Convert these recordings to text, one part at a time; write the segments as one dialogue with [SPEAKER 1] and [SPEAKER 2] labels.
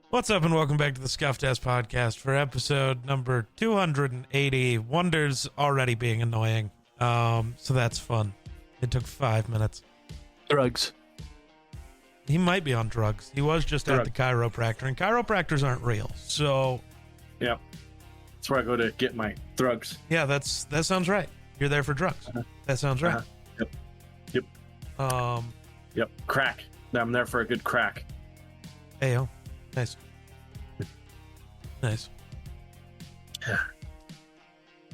[SPEAKER 1] What's up, and welcome back to the Scuffed Ass Podcast for episode number 280. Wonder's already being annoying, so that's fun. It took 5 minutes.
[SPEAKER 2] Drugs.
[SPEAKER 1] He might be on drugs. He was just at the chiropractor, and chiropractors aren't real, so...
[SPEAKER 2] Yeah. That's where I go to get my drugs.
[SPEAKER 1] Yeah, that sounds right. You're there for drugs. That sounds right.
[SPEAKER 2] Yep. Yep. Crack. I'm there for a good crack.
[SPEAKER 1] Ayo. Nice. Nice.
[SPEAKER 2] Yeah.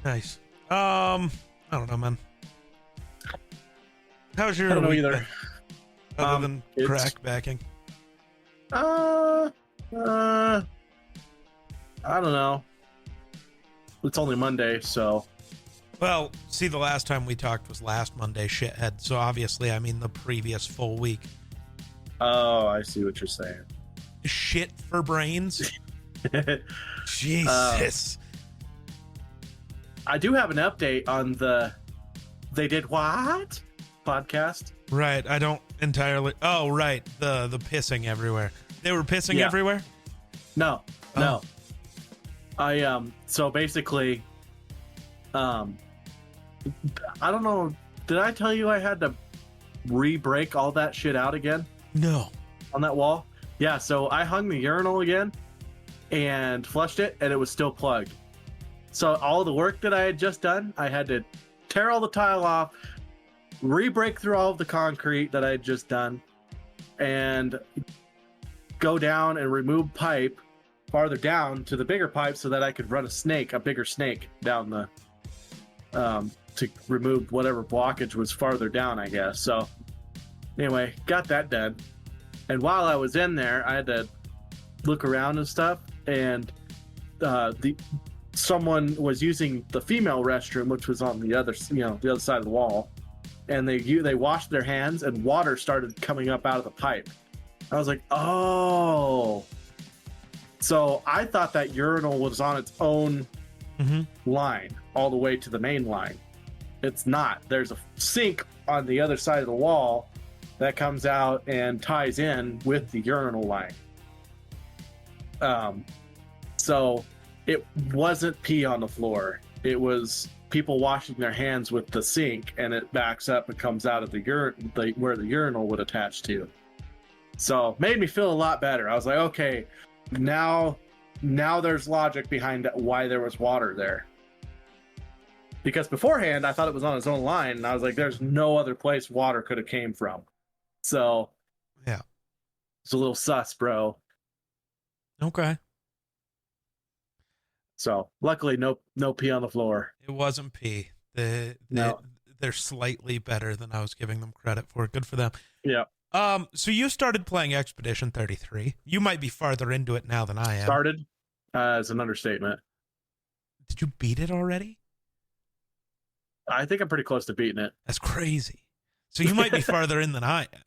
[SPEAKER 1] Nice. I don't know, man. How's your
[SPEAKER 2] I don't know
[SPEAKER 1] week
[SPEAKER 2] either.
[SPEAKER 1] been? Other than crack backing.
[SPEAKER 2] I don't know. It's only Monday, so.
[SPEAKER 1] Well, see, the last time we talked was last Monday, shithead. So obviously, I mean the previous full week.
[SPEAKER 2] Oh, I see what you're saying.
[SPEAKER 1] Shit for brains. Jesus.
[SPEAKER 2] I do have an update on the They Did What podcast.
[SPEAKER 1] Right. I don't entirely. Oh, right. The pissing everywhere. They were pissing everywhere?
[SPEAKER 2] No. So basically, I don't know. Did I tell you I had to re-break all that shit out again?
[SPEAKER 1] No.
[SPEAKER 2] On that wall? Yeah, so I hung the urinal again and flushed it, and it was still plugged. So all the work that I had just done, I had to tear all the tile off, re-break through all of the concrete that I had just done, and go down and remove pipe farther down to the bigger pipe so that I could run a bigger snake down the to remove whatever blockage was farther down, I guess. So anyway, got that done. And while I was in there, I had to look around and stuff, and someone was using the female restroom, which was on the other side of the wall, and they washed their hands, and water started coming up out of the pipe. I was like, oh. So I thought that urinal was on its own line all the way to the main line. It's not. There's a sink on the other side of the wall that comes out and ties in with the urinal line. So it wasn't pee on the floor. It was people washing their hands with the sink, and it backs up and comes out of the where the urinal would attach to. So made me feel a lot better. I was like, okay, now there's logic behind why there was water there. Because beforehand, I thought it was on its own line, and I was like, there's no other place water could have came from. So,
[SPEAKER 1] yeah,
[SPEAKER 2] it's a little sus, bro.
[SPEAKER 1] Okay.
[SPEAKER 2] So, luckily, no pee on the floor.
[SPEAKER 1] It wasn't pee. They're slightly better than I was giving them credit for. Good for them.
[SPEAKER 2] Yeah.
[SPEAKER 1] So you started playing Expedition 33. You might be farther into it now than I am.
[SPEAKER 2] Started as an understatement.
[SPEAKER 1] Did you beat it already?
[SPEAKER 2] I think I'm pretty close to beating it.
[SPEAKER 1] That's crazy. So you might be farther in than I am.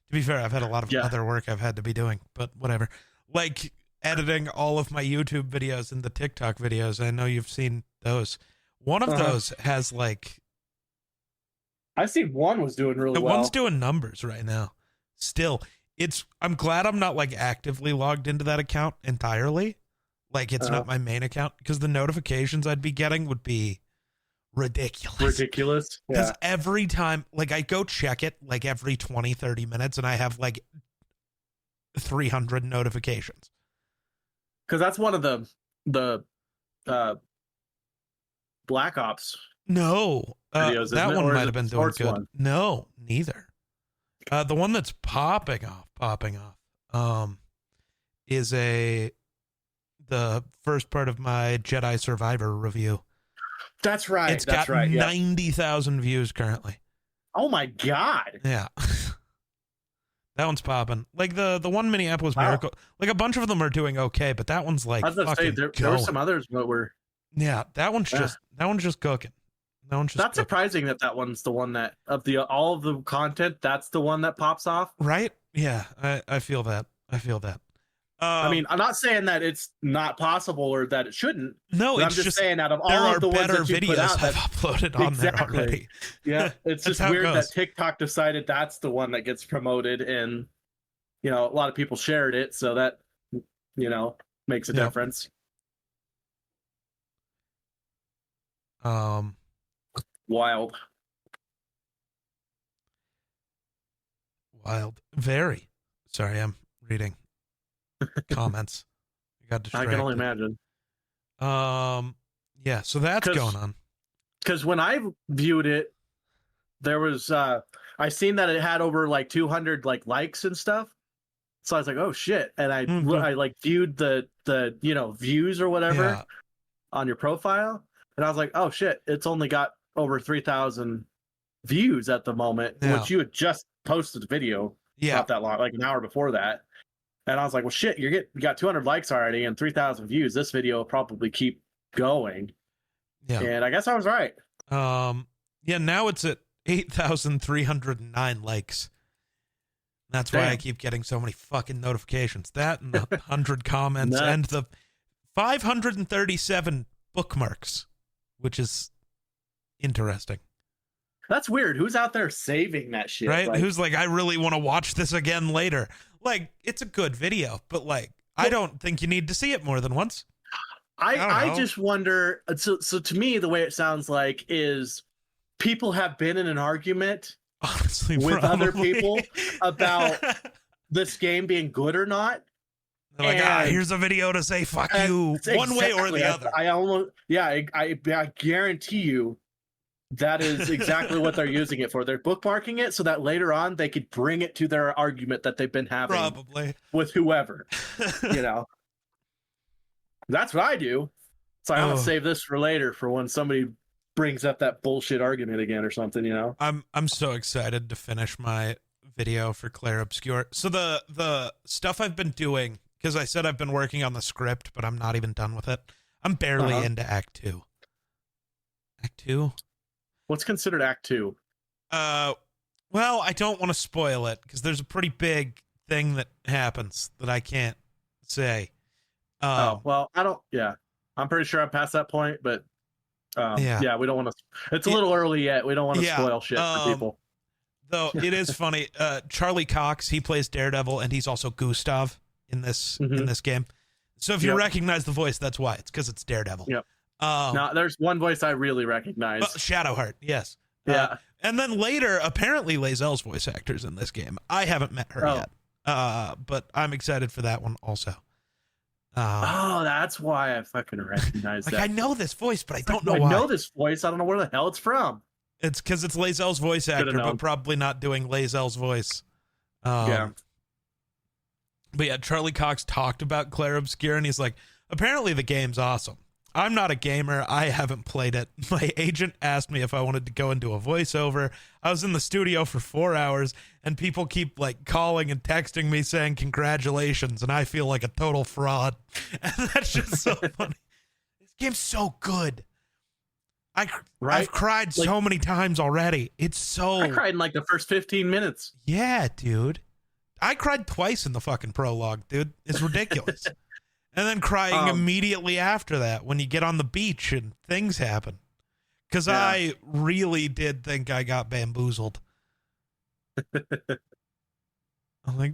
[SPEAKER 1] To be fair, I've had a lot of other work I've had to be doing, but whatever. Like editing all of my YouTube videos and the TikTok videos. I know you've seen those. One of those has like...
[SPEAKER 2] I see one was doing really well.
[SPEAKER 1] The one's doing numbers right now. Still, I'm glad I'm not like actively logged into that account entirely. Like it's not my main account, because the notifications I'd be getting would be ridiculous. Because every time, like I go check it like every 20-30 minutes, and I have like 300 notifications.
[SPEAKER 2] Because that's one of the Black Ops videos,
[SPEAKER 1] that one might have been doing good.
[SPEAKER 2] One?
[SPEAKER 1] No, neither. The one that's popping off is the first part of my Jedi Survivor review.
[SPEAKER 2] That's right.
[SPEAKER 1] It's got 90,000 views currently.
[SPEAKER 2] Oh my god.
[SPEAKER 1] Yeah. That one's popping. Like the one Minneapolis Miracle, like a bunch of them are doing okay, but that one's like, I was gonna say
[SPEAKER 2] there were some others that were.
[SPEAKER 1] Yeah, that one's just cooking.
[SPEAKER 2] That's surprising that one's the one that of all of the content, that's the one that pops off.
[SPEAKER 1] Right? Yeah, I feel that.
[SPEAKER 2] I mean, I'm not saying that it's not possible or that it shouldn't.
[SPEAKER 1] No,
[SPEAKER 2] I'm just saying out of all of the ones that you put out,
[SPEAKER 1] I've uploaded on there already.
[SPEAKER 2] Yeah, it's just weird that TikTok decided that's the one that gets promoted, and a lot of people shared it, so that makes a
[SPEAKER 1] Yep.
[SPEAKER 2] difference. Wild.
[SPEAKER 1] Wild. Very. Sorry, I'm reading comments. I got distracted.
[SPEAKER 2] I can only imagine.
[SPEAKER 1] Yeah, so that's going on.
[SPEAKER 2] Because when I viewed it, there was I seen that it had over like 200 like likes and stuff. So I was like, oh shit. And I like viewed the views or whatever on your profile. And I was like, oh shit, it's only got over 3,000 views at the moment, which you had just posted the video not that long, like an hour before that. And I was like, well shit, you got 200 likes already and 3,000 views. This video will probably keep going. Yeah. And I guess I was right.
[SPEAKER 1] Yeah, now it's at 8,309 likes. That's why I keep getting so many fucking notifications. That and the 100 comments and the 537 bookmarks, which is interesting.
[SPEAKER 2] That's weird. Who's out there saving that shit?
[SPEAKER 1] Right? Like, who's like, I really want to watch this again later. Like, it's a good video, but like, I don't think you need to see it more than once.
[SPEAKER 2] I just wonder. So to me, the way it sounds like is people have been in an argument with other people about this game being good or not.
[SPEAKER 1] They're like, here's a video to say fuck you one way or the other.
[SPEAKER 2] I guarantee you that is exactly what they're using it for. They're bookmarking it so that later on they could bring it to their argument that they've been having with whoever. That's what I do. So I'm gonna save this for later for when somebody brings up that bullshit argument again or something,
[SPEAKER 1] I'm so excited to finish my video for Claire Obscure. So the stuff I've been doing, because I said I've been working on the script, but I'm not even done with it. I'm barely into Act 2. Act 2?
[SPEAKER 2] What's considered Act 2?
[SPEAKER 1] Well, I don't want to spoil it, because there's a pretty big thing that happens that I can't say.
[SPEAKER 2] Well, I'm pretty sure I'm past that point, but we don't want to. It's a little early yet. We don't want to spoil shit for people.
[SPEAKER 1] Though it is funny. Charlie Cox, he plays Daredevil, and he's also Gustav in this game. So if you recognize the voice, that's why. It's because it's Daredevil.
[SPEAKER 2] Yep. Now there's one voice I really recognize.
[SPEAKER 1] Shadowheart, yes.
[SPEAKER 2] Yeah.
[SPEAKER 1] And then later, apparently, Lae'zel's voice actor's in this game. I haven't met her yet, but I'm excited for that one also.
[SPEAKER 2] That's why I fucking recognize that.
[SPEAKER 1] I know this voice, but I don't know why.
[SPEAKER 2] I know this voice. I don't know where the hell it's from.
[SPEAKER 1] It's because it's Lae'zel's voice actor, but probably not doing Lae'zel's voice. But yeah, Charlie Cox talked about Claire Obscure, and he's like, apparently the game's awesome. I'm not a gamer. I haven't played it. My agent asked me if I wanted to go into a voiceover. I was in the studio for 4 hours, and people keep like calling and texting me saying congratulations, and I feel like a total fraud. And that's just so funny. This game's so good. I've cried so many times already. I
[SPEAKER 2] cried in like the first 15 minutes.
[SPEAKER 1] Yeah, dude. I cried twice in the fucking prologue, dude. It's ridiculous. And then crying immediately after that when you get on the beach and things happen. Because I really did think I got bamboozled. I'm like,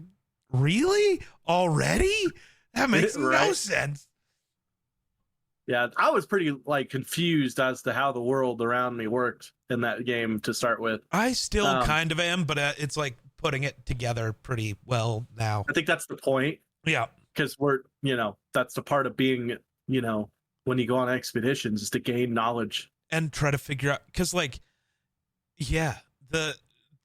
[SPEAKER 1] really? Already? That makes no sense.
[SPEAKER 2] Yeah, I was pretty like confused as to how the world around me worked in that game to start with.
[SPEAKER 1] I still kind of am, but it's like putting it together pretty well now.
[SPEAKER 2] I think that's the point.
[SPEAKER 1] Yeah.
[SPEAKER 2] Because that's the part of being, when you go on expeditions is to gain knowledge.
[SPEAKER 1] And try to figure out, because the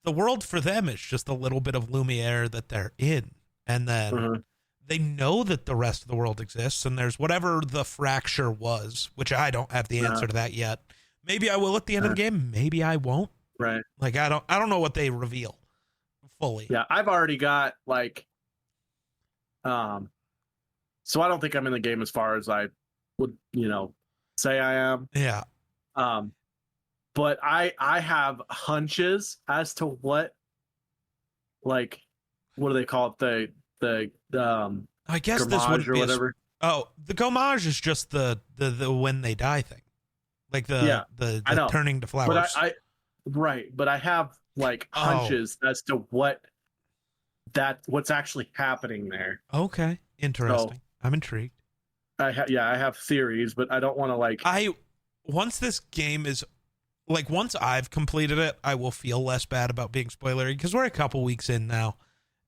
[SPEAKER 1] world for them is just a little bit of Lumiere that they're in. And then they know that the rest of the world exists, and there's whatever the fracture was, which I don't have the answer to that yet. Maybe I will at the end of the game. Maybe I won't.
[SPEAKER 2] Right.
[SPEAKER 1] Like, I don't know what they reveal fully.
[SPEAKER 2] Yeah, I've already got so I don't think I'm in the game as far as I would, say I am.
[SPEAKER 1] Yeah.
[SPEAKER 2] But I have hunches as to what do they call it? The
[SPEAKER 1] I guess this would be
[SPEAKER 2] whatever.
[SPEAKER 1] The gommage is just the when they die thing. Like the turning to flowers.
[SPEAKER 2] But I have hunches as to what's actually happening there.
[SPEAKER 1] Okay. Interesting. I'm intrigued.
[SPEAKER 2] I have theories, but I don't want to like.
[SPEAKER 1] Once this game is like, once I've completed it, I will feel less bad about being spoilery because we're a couple weeks in now.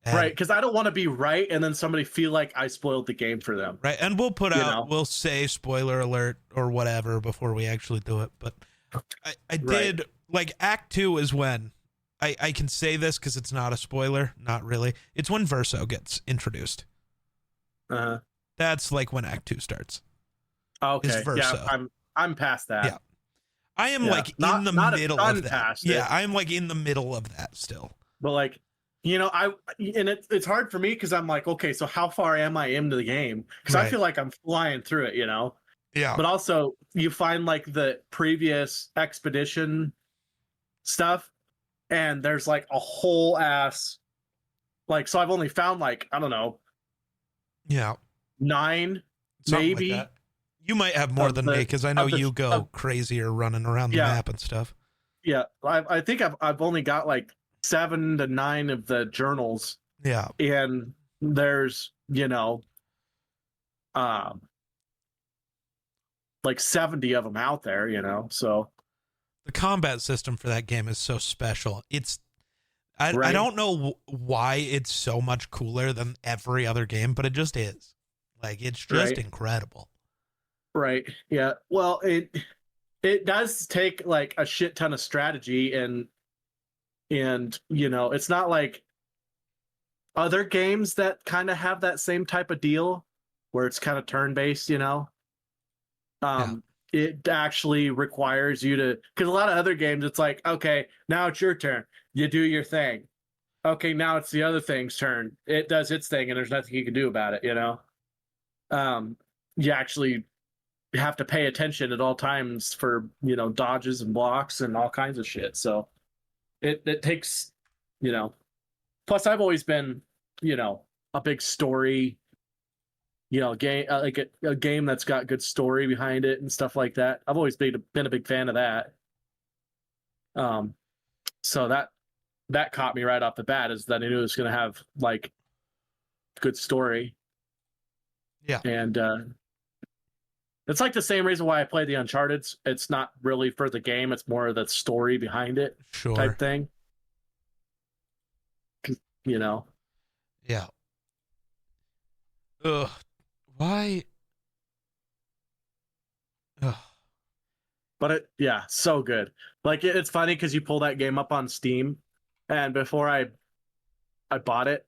[SPEAKER 2] Right, because I don't want to be right and then somebody feel like I spoiled the game for them.
[SPEAKER 1] Right, and we'll put out,
[SPEAKER 2] know?
[SPEAKER 1] we'll say spoiler alert or whatever before we actually do it. But I did, like, Act 2 is when, I can say this because it's not a spoiler, not really. It's when Verso gets introduced. That's like when Act 2 starts.
[SPEAKER 2] Okay, yeah, I'm past that.
[SPEAKER 1] Yeah. I am like in the middle of that. Yeah, I am like in the middle of that still.
[SPEAKER 2] But like, it's hard for me because I'm like, okay, so how far am I into the game? Because I feel like I'm flying through it,
[SPEAKER 1] Yeah.
[SPEAKER 2] But also, you find like the previous expedition stuff, and there's like a whole ass, like, so I've only found like, I don't know, 9
[SPEAKER 1] something
[SPEAKER 2] maybe.
[SPEAKER 1] Like that. You might have more than me because I know you go crazier running around the map and stuff.
[SPEAKER 2] Yeah, I think I've only got like 7 to 9 of the journals.
[SPEAKER 1] Yeah,
[SPEAKER 2] and there's like 70 of them out there. So
[SPEAKER 1] the combat system for that game is so special. I don't know why it's so much cooler than every other game, but it just is. Like, it's just incredible.
[SPEAKER 2] Right. Yeah. Well, it does take like a shit ton of strategy and it's not like other games that kind of have that same type of deal where it's kind of turn-based, It actually requires you to, because a lot of other games it's like, okay, now it's your turn, you do your thing, okay, now it's the other thing's turn, it does its thing and there's nothing you can do about it. You actually have to pay attention at all times for dodges and blocks and all kinds of shit. So it takes plus I've always been a big story game, like a game that's got good story behind it and stuff like that. I've always been a big fan of that. So that caught me right off the bat, is that I knew it was going to have like good story.
[SPEAKER 1] Yeah.
[SPEAKER 2] And it's like the same reason why I play the Uncharted's. It's not really for the game, it's more of the story behind it type thing.
[SPEAKER 1] Yeah. Ugh. Why? Ugh.
[SPEAKER 2] But so good. Like, it's funny because you pull that game up on Steam, and before I bought it,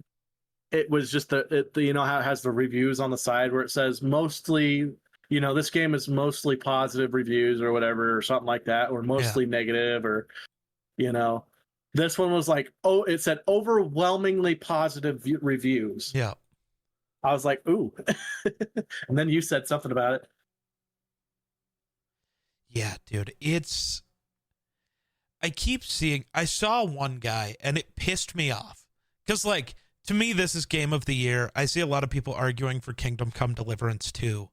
[SPEAKER 2] it was just how it has the reviews on the side where it says mostly, this game is mostly positive reviews or whatever, or something like that, or mostly negative, or this one was like, it said overwhelmingly positive reviews.
[SPEAKER 1] Yeah.
[SPEAKER 2] I was like, ooh. And then you said something about it.
[SPEAKER 1] Yeah, dude. I saw one guy and it pissed me off. Because, like, to me, this is game of the year. I see a lot of people arguing for Kingdom Come Deliverance 2,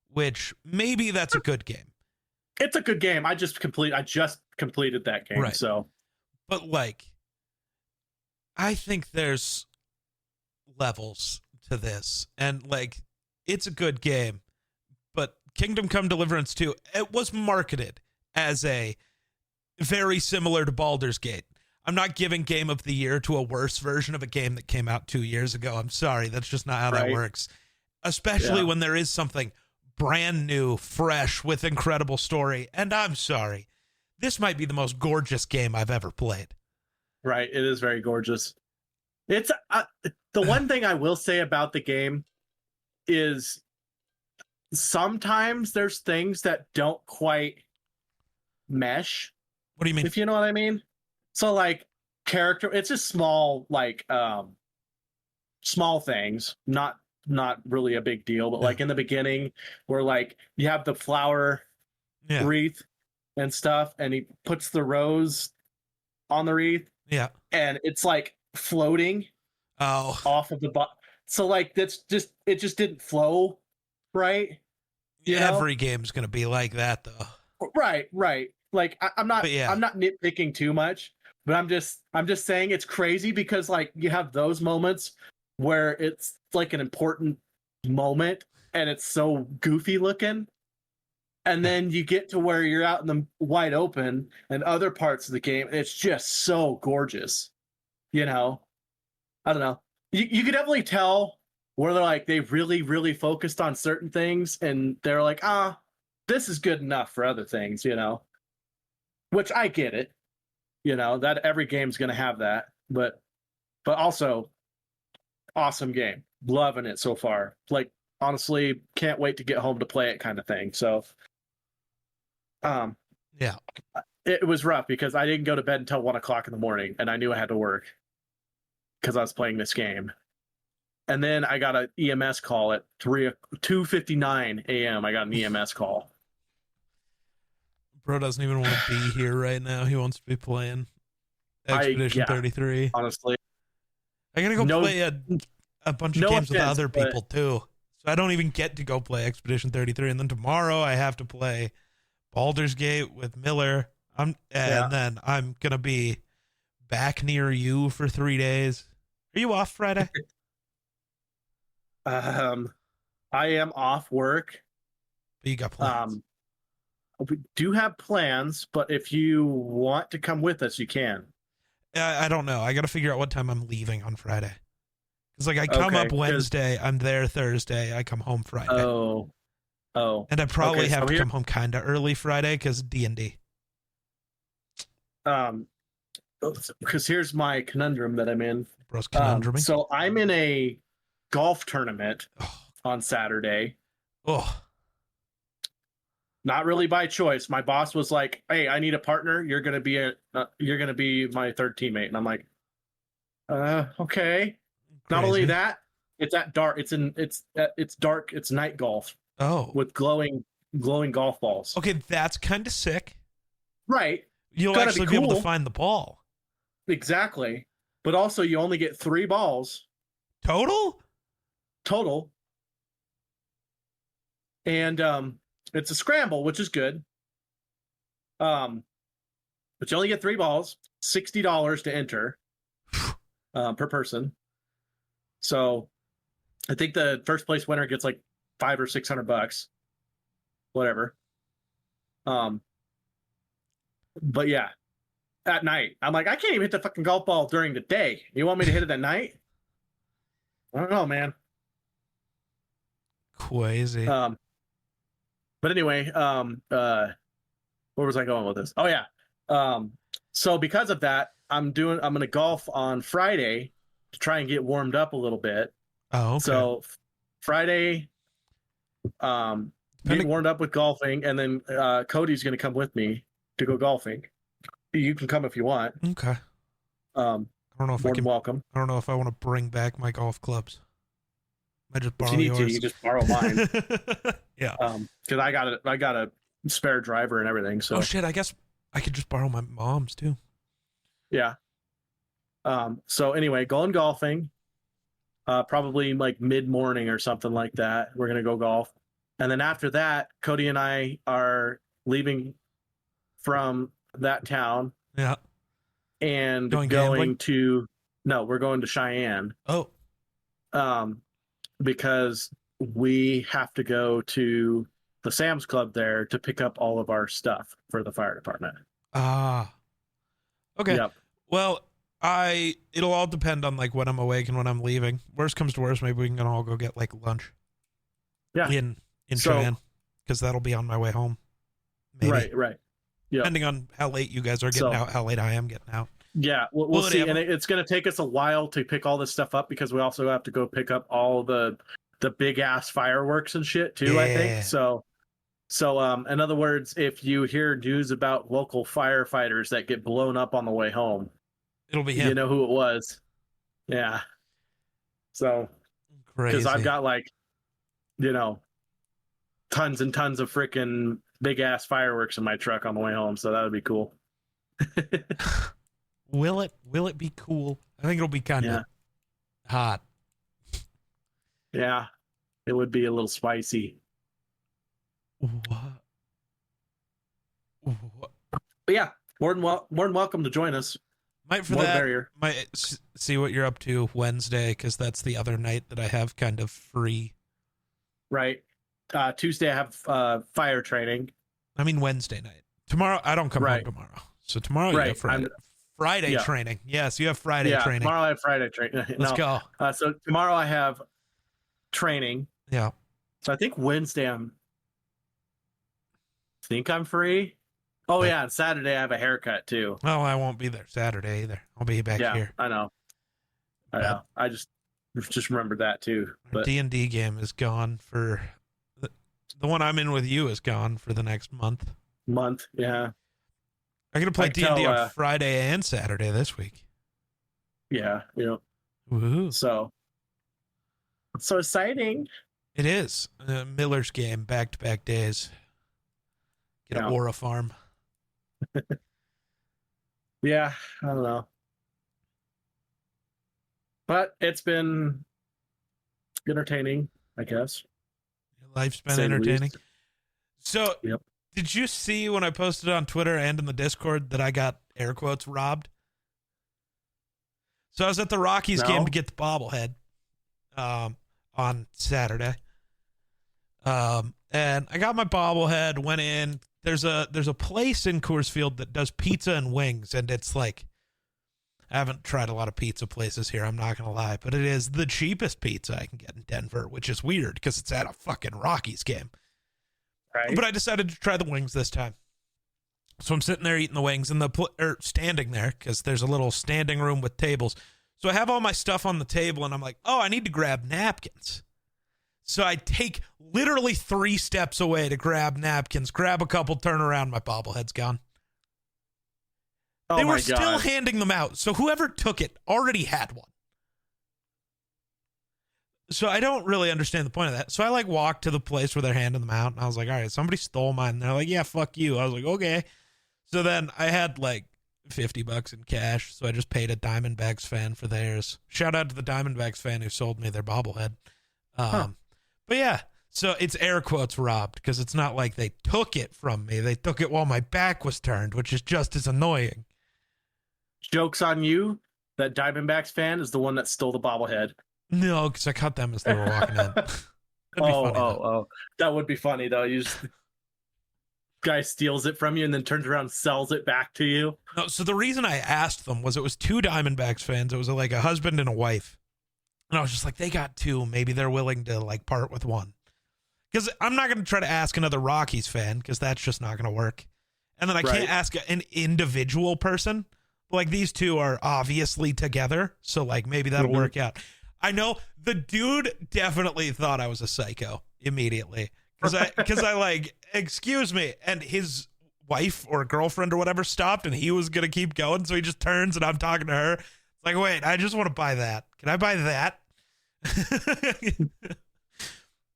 [SPEAKER 1] which maybe that's a good game.
[SPEAKER 2] It's a good game. I just completed that game. Right. So,
[SPEAKER 1] but like, I think there's levels to this, and like, it's a good game, but Kingdom Come Deliverance 2, it was marketed as a very similar to Baldur's Gate. I'm not giving game of the year to a worse version of a game that came out 2 years ago. I'm sorry. That's just not how that works. Especially when there is something brand new, fresh, with incredible story. And I'm sorry. This might be the most gorgeous game I've ever played.
[SPEAKER 2] Right. It is very gorgeous. It's the one thing I will say about the game is sometimes there's things that don't quite mesh.
[SPEAKER 1] What do you mean?
[SPEAKER 2] If you know what I mean? So like character, it's just small, like small things, not really a big deal, but like in the beginning where like you have the flower wreath and stuff, and he puts the rose on the wreath.
[SPEAKER 1] Yeah.
[SPEAKER 2] And it's like floating off of the so like it just didn't flow right.
[SPEAKER 1] Every game's gonna be like that though.
[SPEAKER 2] Right. Like I'm not nitpicking too much, but I'm just saying it's crazy because like you have those moments where it's like an important moment, and it's so goofy looking. And then you get to where you're out in the wide open and other parts of the game, it's just so gorgeous. I don't know. You could definitely tell where they're like, they really, really focused on certain things, and they're like, this is good enough for other things, which I get it, that every game's going to have that, but also awesome game. Loving it so far. Like, honestly, can't wait to get home to play it kind of thing. So,
[SPEAKER 1] yeah,
[SPEAKER 2] it was rough because I didn't go to bed until 1:00 in the morning, and I knew I had to work because I was playing this game. And then I got an EMS call at 2:59 a.m. I got an EMS call.
[SPEAKER 1] Bro doesn't even want to be here right now. He wants to be playing Expedition 33.
[SPEAKER 2] Honestly,
[SPEAKER 1] I gotta go play a bunch of games with other people too. So I don't even get to go play Expedition 33. And then tomorrow I have to play Baldur's Gate with Miller. Then I'm gonna be back near you for 3 days. Are you off Friday?
[SPEAKER 2] I am off work.
[SPEAKER 1] But you got plans.
[SPEAKER 2] We do have plans, but if you want to come with us, you can.
[SPEAKER 1] I don't know. I got to figure out what time I'm leaving on Friday. Because I come up Wednesday, I'm there Thursday, I come home Friday.
[SPEAKER 2] Oh.
[SPEAKER 1] And I probably have to come home kind of early Friday because D&D.
[SPEAKER 2] Because here's my conundrum that I'm in.
[SPEAKER 1] Bro's conundrum.
[SPEAKER 2] So I'm in a golf tournament on Saturday.
[SPEAKER 1] Oh.
[SPEAKER 2] Not really by choice. My boss was like, "Hey, I need a partner. You're gonna be my third teammate." And I'm like, okay. Crazy. Not only that, it's at dark. It's dark. It's night golf.
[SPEAKER 1] Oh,
[SPEAKER 2] with glowing golf balls.
[SPEAKER 1] Okay, that's kind of sick.
[SPEAKER 2] Right.
[SPEAKER 1] You'll actually be able to find the ball.
[SPEAKER 2] Exactly. But also, you only get 3 balls
[SPEAKER 1] total.
[SPEAKER 2] And it's a scramble, which is good. But you only get 3 balls, $60 to enter per person. So I think the first place winner gets like $500 or $600, whatever. But yeah, at night, I'm like, I can't even hit the fucking golf ball during the day. You want me to hit it at night? I don't know, man.
[SPEAKER 1] Crazy.
[SPEAKER 2] But anyway, where was I going with this? Oh yeah. So because of that, I'm going to golf on Friday to try and get warmed up a little bit.
[SPEAKER 1] Oh, okay.
[SPEAKER 2] So Friday, get warmed up with golfing, and then Cody's going to come with me to go golfing. You can come if you want.
[SPEAKER 1] Okay. I don't know if
[SPEAKER 2] welcome.
[SPEAKER 1] I don't know if I want to bring back my golf clubs. I just borrow
[SPEAKER 2] if you need
[SPEAKER 1] yours.
[SPEAKER 2] to, you just borrow mine.
[SPEAKER 1] Yeah.
[SPEAKER 2] Because I got a spare driver and everything. So.
[SPEAKER 1] Oh shit! I guess I could just borrow my mom's too.
[SPEAKER 2] Yeah. So anyway, going golfing. Probably like mid-morning or something like that. We're gonna go golf, and then after that, Cody and I are leaving from that town.
[SPEAKER 1] Yeah.
[SPEAKER 2] And we're going to Cheyenne.
[SPEAKER 1] Oh.
[SPEAKER 2] Because we have to go to the Sam's Club there to pick up all of our stuff for the fire department.
[SPEAKER 1] Ah. Okay.
[SPEAKER 2] Yep.
[SPEAKER 1] Well, it'll all depend on like when I'm awake and when I'm leaving. Worst comes to worst, maybe we can all go get like lunch.
[SPEAKER 2] Yeah.
[SPEAKER 1] In Cheyenne, because that'll be on my way home. Maybe.
[SPEAKER 2] Right. Yeah.
[SPEAKER 1] Depending on how late you guys are getting out, how late I am getting out.
[SPEAKER 2] Yeah, we'll see. And it's going to take us a while to pick all this stuff up because we also have to go pick up all the big ass fireworks and shit too. Yeah. I think so. In other words, if you hear news about local firefighters that get blown up on the way home,
[SPEAKER 1] it'll be him.
[SPEAKER 2] You know who it was. Yeah. So, because I've got like, tons and tons of freaking big ass fireworks in my truck on the way home. So that would be cool.
[SPEAKER 1] Will it be cool? I think it'll be kind of hot.
[SPEAKER 2] Yeah, it would be a little spicy.
[SPEAKER 1] What?
[SPEAKER 2] But yeah, more than welcome to join us.
[SPEAKER 1] Might see what you're up to Wednesday, because that's the other night that I have kind of free.
[SPEAKER 2] right? Tuesday I have fire training.
[SPEAKER 1] I mean Wednesday night. Tomorrow I don't come home
[SPEAKER 2] Right.
[SPEAKER 1] tomorrow. So tomorrow you
[SPEAKER 2] Right.
[SPEAKER 1] have Friday
[SPEAKER 2] Yeah.
[SPEAKER 1] training. Yes, you have Friday training.
[SPEAKER 2] Tomorrow I have Friday training.
[SPEAKER 1] Let's go.
[SPEAKER 2] So tomorrow I have training.
[SPEAKER 1] Yeah.
[SPEAKER 2] So I think Wednesday I'm free. Oh yeah, and Saturday I have a haircut too.
[SPEAKER 1] Well, I won't be there Saturday either. I'll be back here.
[SPEAKER 2] I know. I just remembered that too.
[SPEAKER 1] Our
[SPEAKER 2] But
[SPEAKER 1] D&D game is gone for the one I'm in with you is gone for the next month.
[SPEAKER 2] Yeah.
[SPEAKER 1] I'm gonna play
[SPEAKER 2] I
[SPEAKER 1] D&D
[SPEAKER 2] tell,
[SPEAKER 1] on Friday and Saturday this week.
[SPEAKER 2] Yeah.
[SPEAKER 1] Woohoo!
[SPEAKER 2] So exciting.
[SPEAKER 1] It is Miller's game, back-to-back days. Get an Aura farm.
[SPEAKER 2] Yeah, I don't know. But it's been entertaining, I guess.
[SPEAKER 1] Life's been entertaining. So, Did you see when I posted on Twitter and in the Discord that I got air quotes robbed? So I was at the Rockies game to get the bobblehead on Saturday. And I got my bobblehead, went in. There's a place in Coors Field that does pizza and wings, and it's like, I haven't tried a lot of pizza places here, I'm not going to lie, but it is the cheapest pizza I can get in Denver, which is weird because it's at a fucking Rockies game.
[SPEAKER 2] Right.
[SPEAKER 1] But I decided to try the wings this time. So I'm sitting there eating the wings and standing there because there's a little standing room with tables. So I have all my stuff on the table and I'm like, oh, I need to grab napkins. So I take literally 3 steps away to grab napkins, grab a couple, turn around, my bobblehead's gone. They were still handing them out. So whoever took it already had one. So I don't really understand the point of that. So I walked to the place where they're handing them out and I was like, all right, somebody stole mine. And they're like, yeah, fuck you. I was like, okay. So then I had $50 in cash. So I just paid a Diamondbacks fan for theirs. Shout out to the Diamondbacks fan who sold me their bobblehead. But yeah, so it's air quotes robbed because it's not like they took it from me. They took it while my back was turned, which is just as annoying.
[SPEAKER 2] Joke's on you. That Diamondbacks fan is the one that stole the bobblehead.
[SPEAKER 1] No, because I caught them as they were walking in.
[SPEAKER 2] That would be funny though. Guy steals it from you and then turns around and sells it back to you.
[SPEAKER 1] No, so the reason I asked them was it was 2 Diamondbacks fans. It was like a husband and a wife. And I was just like, they got 2. Maybe they're willing to part with one. Because I'm not going to try to ask another Rockies fan because that's just not going to work. And then I can't ask an individual person. These 2 are obviously together. So maybe that'll work out. I know the dude definitely thought I was a psycho immediately. Because I excuse me. And his wife or girlfriend or whatever stopped and he was going to keep going. So he just turns and I'm talking to her. It's like, wait, I just want to buy that. Can I buy that?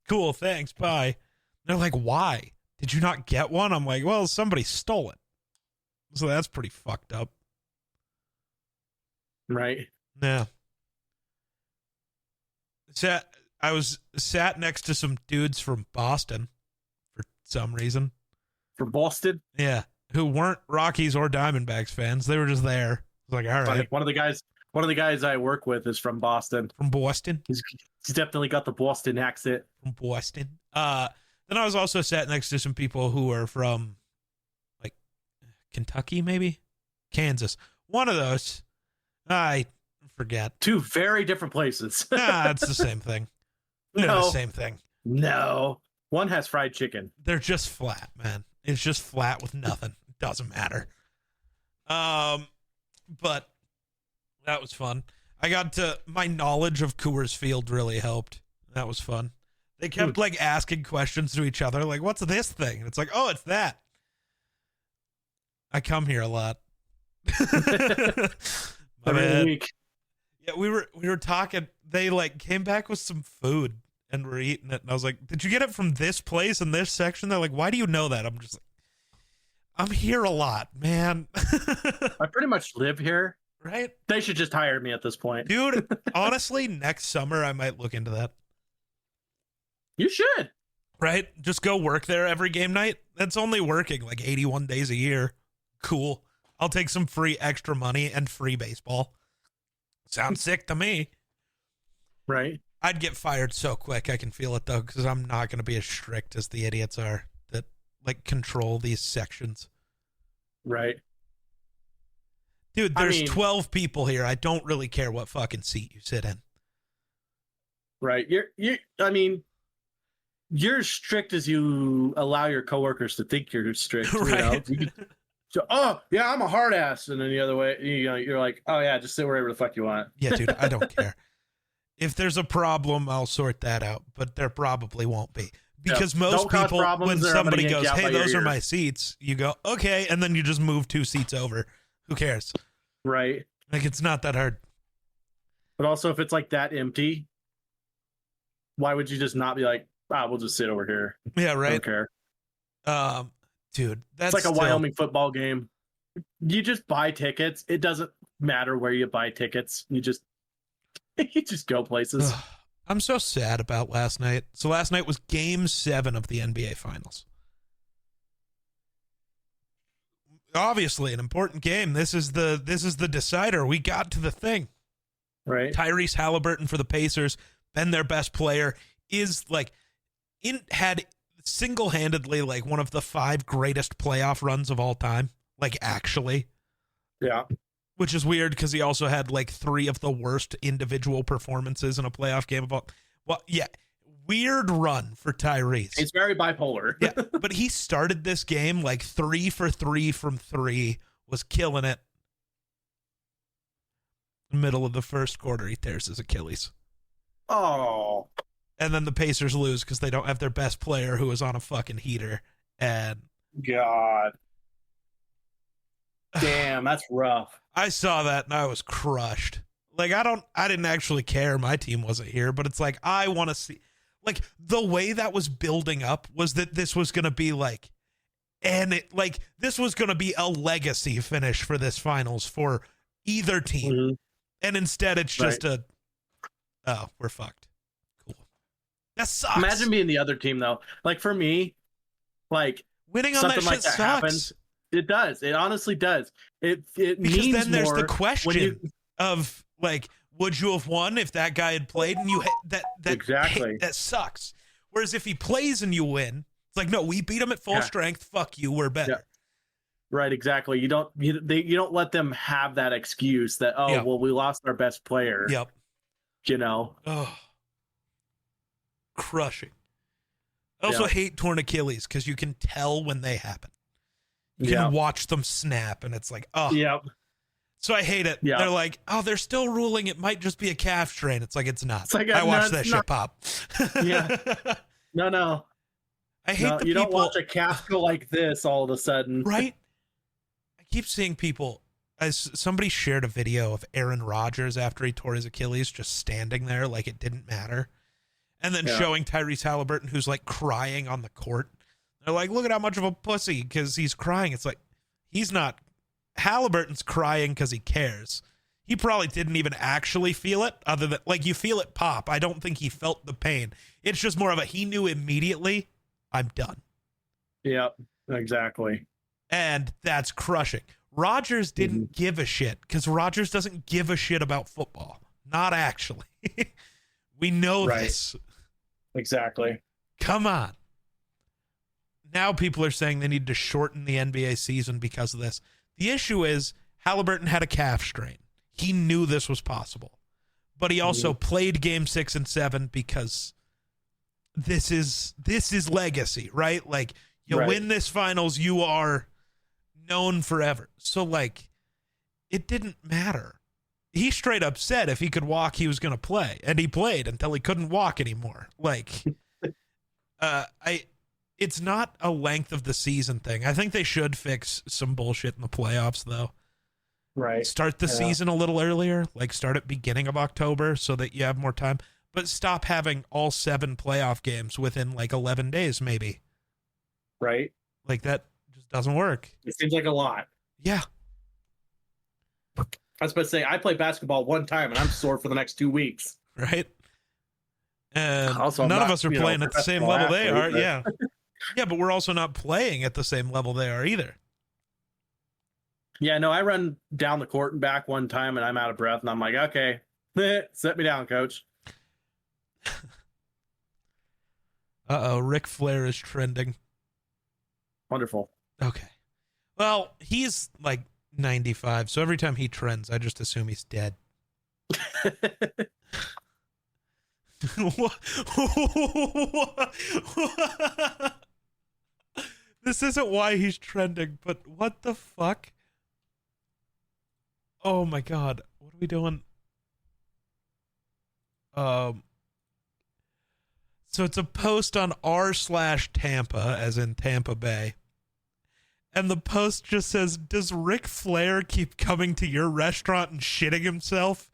[SPEAKER 1] Cool, thanks, bye. They're like, why? Did you not get one? I'm like, well, somebody stole it. So that's pretty fucked up.
[SPEAKER 2] Right.
[SPEAKER 1] Yeah. I was sat next to some dudes from Boston for some reason.
[SPEAKER 2] From Boston?
[SPEAKER 1] Yeah. Who weren't Rockies or Diamondbacks fans. They were just there. I was like, all right.
[SPEAKER 2] One of the guys I work with is from Boston.
[SPEAKER 1] From Boston?
[SPEAKER 2] He's definitely got the Boston accent.
[SPEAKER 1] From Boston. Then I was also sat next to some people who were from Kentucky, maybe? Kansas. One of those. I forget.
[SPEAKER 2] 2 very different places.
[SPEAKER 1] It's the same thing. They're the same thing.
[SPEAKER 2] No. One has fried chicken.
[SPEAKER 1] They're just flat, man. It's just flat with nothing. It doesn't matter. But that was fun. My knowledge of Coors Field really helped. That was fun. They kept asking questions to each other, what's this thing? And it's like, oh, it's that. I come here a lot.
[SPEAKER 2] Every week.
[SPEAKER 1] Yeah, we were talking. They came back with some food and we're eating it. And I was like, did you get it from this place in this section? They're like, why do you know that? I'm just like, I'm here a lot, man.
[SPEAKER 2] I pretty much live here.
[SPEAKER 1] Right?
[SPEAKER 2] They should just hire me at this point.
[SPEAKER 1] Dude, honestly, next summer I might look into that.
[SPEAKER 2] You should.
[SPEAKER 1] Right? Just go work there every game night. That's only working 81 days a year. Cool. I'll take some free extra money and free baseball. Sounds sick to me.
[SPEAKER 2] Right.
[SPEAKER 1] I'd get fired so quick. I can feel it though, because I'm not going to be as strict as the idiots are that like control these sections.
[SPEAKER 2] Right.
[SPEAKER 1] Dude, there's 12 people here. I don't really care what fucking seat you sit in.
[SPEAKER 2] Right. You're as strict as you allow your coworkers to think you're strict.
[SPEAKER 1] Right.
[SPEAKER 2] So, oh yeah, I'm a hard ass, and then the other way, you're like, oh yeah, just sit wherever the fuck you want.
[SPEAKER 1] Yeah, dude, I don't care. If there's a problem, I'll sort that out, but there probably won't be. Because most people, when somebody goes, hey, those are my seats, you go, okay, and then you just move 2 seats over. Who cares?
[SPEAKER 2] Right.
[SPEAKER 1] Like, it's not that hard.
[SPEAKER 2] But also, if it's like that empty, why would you just not be like, we'll just sit over here?
[SPEAKER 1] Yeah, right.
[SPEAKER 2] I don't care.
[SPEAKER 1] Dude, that's
[SPEAKER 2] it's like a Wyoming football game. You just buy tickets. It doesn't matter where you buy tickets. You just go places.
[SPEAKER 1] I'm so sad about last night. So last night was Game 7 of the NBA Finals. Obviously, an important game. This is the decider. We got to the thing.
[SPEAKER 2] Right.
[SPEAKER 1] Tyrese Halliburton for the Pacers, been their best player, is like had single-handedly like one of the 5 greatest playoff runs of all time. Like, actually.
[SPEAKER 2] Yeah.
[SPEAKER 1] Which is weird because he also had like 3 of the worst individual performances in a playoff game of all. Well, yeah. Weird run for Tyrese.
[SPEAKER 2] It's very bipolar.
[SPEAKER 1] Yeah, but he started this game like 3 for 3 from 3, was killing it. Middle of the first quarter, he tears his Achilles.
[SPEAKER 2] Oh.
[SPEAKER 1] And then the Pacers lose because they don't have their best player who is on a fucking heater. And
[SPEAKER 2] God. Damn, that's rough.
[SPEAKER 1] I saw that and I was crushed. Like, I didn't actually care my team wasn't here, but it's like, I want to see, like, the way that was building up was that this was going to be like, this was going to be a legacy finish for this finals for either team.
[SPEAKER 2] Mm-hmm.
[SPEAKER 1] And instead it's just we're fucked. Cool. That sucks.
[SPEAKER 2] Imagine being the other team though. Like, for me, like,
[SPEAKER 1] winning on that shit
[SPEAKER 2] like that
[SPEAKER 1] sucks.
[SPEAKER 2] happens. It does. It honestly does. It
[SPEAKER 1] because
[SPEAKER 2] means
[SPEAKER 1] then there's
[SPEAKER 2] more
[SPEAKER 1] the question of like, would you have won if that guy had played and you that
[SPEAKER 2] exactly
[SPEAKER 1] that sucks. Whereas if he plays and you win, it's like, no, we beat him at full strength. Fuck you, we're better.
[SPEAKER 2] Yeah. Right, exactly. You don't let them have that excuse that well, we lost our best player.
[SPEAKER 1] Yep.
[SPEAKER 2] You know.
[SPEAKER 1] Oh, crushing. I also hate torn Achilles because you can tell when they happen. You can watch them snap, and it's like, oh.
[SPEAKER 2] Yep.
[SPEAKER 1] So I hate it. Yep. They're like, oh, they're still ruling it might just be a calf strain. It's like, it's not. It's like, I watched that shit pop.
[SPEAKER 2] Yeah. No.
[SPEAKER 1] I hate the people.
[SPEAKER 2] You don't watch a calf go like this all of a sudden.
[SPEAKER 1] Right? I keep seeing people, as somebody shared a video of Aaron Rodgers after he tore his Achilles just standing there like it didn't matter. And then showing Tyrese Halliburton who's like crying on the court. They're like, look at how much of a pussy because he's crying. It's like, he's not. Halliburton's crying because he cares. He probably didn't even actually feel it, other than, like, you feel it pop. I don't think he felt the pain. It's just more of a, he knew immediately, I'm done.
[SPEAKER 2] Yep, exactly.
[SPEAKER 1] And that's crushing. Rodgers didn't give a shit because Rodgers doesn't give a shit about football. Not actually. We know this.
[SPEAKER 2] Exactly.
[SPEAKER 1] Come on. Now people are saying they need to shorten the NBA season because of this. The issue is Halliburton had a calf strain. He knew this was possible. But he also played game 6 and 7 because this is legacy, right? Like, you win this finals, you are known forever. So, like, it didn't matter. He straight up said if he could walk, he was going to play. And he played until he couldn't walk anymore. Like, it's not a length of the season thing. I think they should fix some bullshit in the playoffs, though.
[SPEAKER 2] Right.
[SPEAKER 1] Start the season a little earlier, like start at beginning of October so that you have more time. But stop having all 7 playoff games within like 11 days, maybe.
[SPEAKER 2] Right.
[SPEAKER 1] Like, that just doesn't work.
[SPEAKER 2] It seems like a lot.
[SPEAKER 1] Yeah.
[SPEAKER 2] I was about to say, I play basketball one time and I'm sore for the next 2 weeks.
[SPEAKER 1] Right. And
[SPEAKER 2] also,
[SPEAKER 1] none of us are playing at the same level they are.
[SPEAKER 2] But...
[SPEAKER 1] Yeah. Yeah, but we're also not playing at the same level they are either.
[SPEAKER 2] Yeah, no, I run down the court and back one time and I'm out of breath and I'm like, okay, set me down, coach.
[SPEAKER 1] Ric Flair is trending.
[SPEAKER 2] Wonderful.
[SPEAKER 1] Okay. Well, he's like 95, so every time he trends, I just assume he's dead. This isn't why he's trending, but what the fuck? Oh my god. What are we doing? So it's a post on r/Tampa, as in Tampa Bay. And the post just says, "Does Ric Flair keep coming to your restaurant and shitting himself?"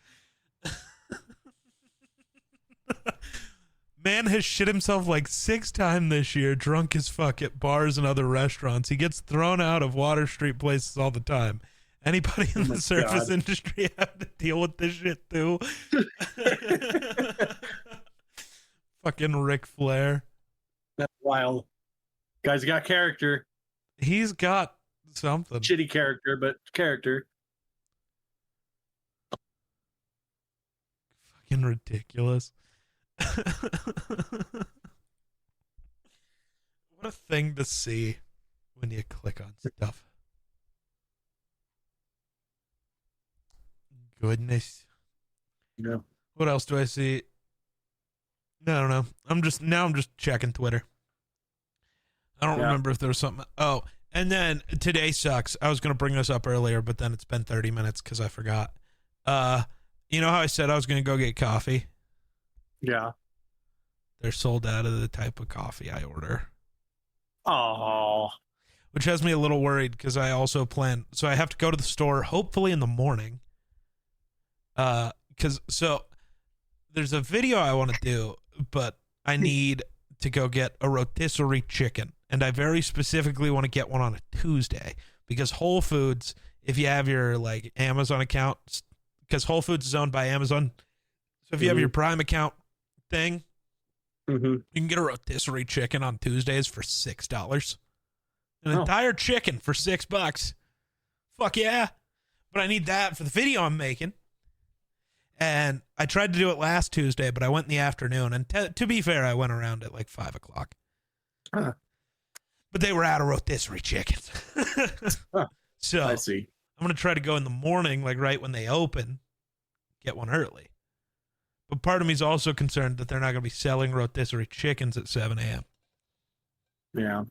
[SPEAKER 1] Man has shit himself like 6 times this year, drunk as fuck at bars and other restaurants. He gets thrown out of Water Street places all the time. Anybody in the service industry have to deal with this shit too? Fucking Ric Flair.
[SPEAKER 2] That's wild. Guy's got character.
[SPEAKER 1] He's got something.
[SPEAKER 2] Shitty character, but character.
[SPEAKER 1] Fucking ridiculous. What a thing to see when you click on stuff. Goodness.
[SPEAKER 2] Yeah.
[SPEAKER 1] What else do I see? I don't know. I'm just checking Twitter. I don't remember if there was something. Oh, and then today sucks. I was going to bring this up earlier, but then it's been 30 minutes because I forgot. You know how I said I was going to go get coffee?
[SPEAKER 2] Yeah.
[SPEAKER 1] They're sold out of the type of coffee I order.
[SPEAKER 2] Oh.
[SPEAKER 1] Which has me a little worried because I also plan. So I have to go to the store hopefully in the morning. So there's a video I want to do, but I need to go get a rotisserie chicken. And I very specifically want to get one on a Tuesday because Whole Foods, if you have your like Amazon account, because Whole Foods is owned by Amazon. So if you have your Prime account thing, you can get a rotisserie chicken on Tuesdays for $6. An entire chicken for $6. Fuck yeah. But I need that for the video I'm making. And I tried to do it last Tuesday, but I went in the afternoon. And to be fair, I went around at like 5 o'clock. But they were out of rotisserie chickens. So
[SPEAKER 2] I see.
[SPEAKER 1] I'm going to try to go in the morning, like right when they open, get one early. But part of me is also concerned that they're not going to be selling rotisserie chickens at 7 a.m.
[SPEAKER 2] Yeah.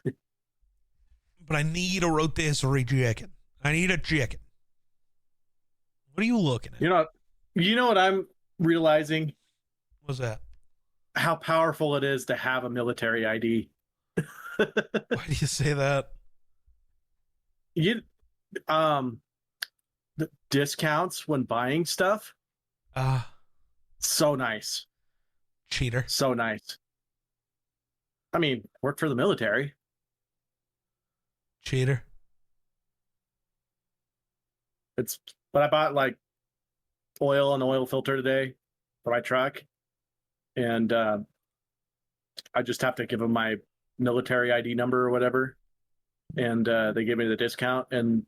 [SPEAKER 1] But I need a rotisserie chicken. I need a chicken. What are you looking at?
[SPEAKER 2] You know what I'm realizing?
[SPEAKER 1] What's that?
[SPEAKER 2] How powerful it is to have a military ID.
[SPEAKER 1] Why do you say that?
[SPEAKER 2] The discounts when buying stuff. So nice.
[SPEAKER 1] Cheater.
[SPEAKER 2] So nice. I mean, work for the military.
[SPEAKER 1] Cheater.
[SPEAKER 2] But I bought like oil and oil filter today for my truck. And I just have to give them my military ID number or whatever. And they gave me the discount. And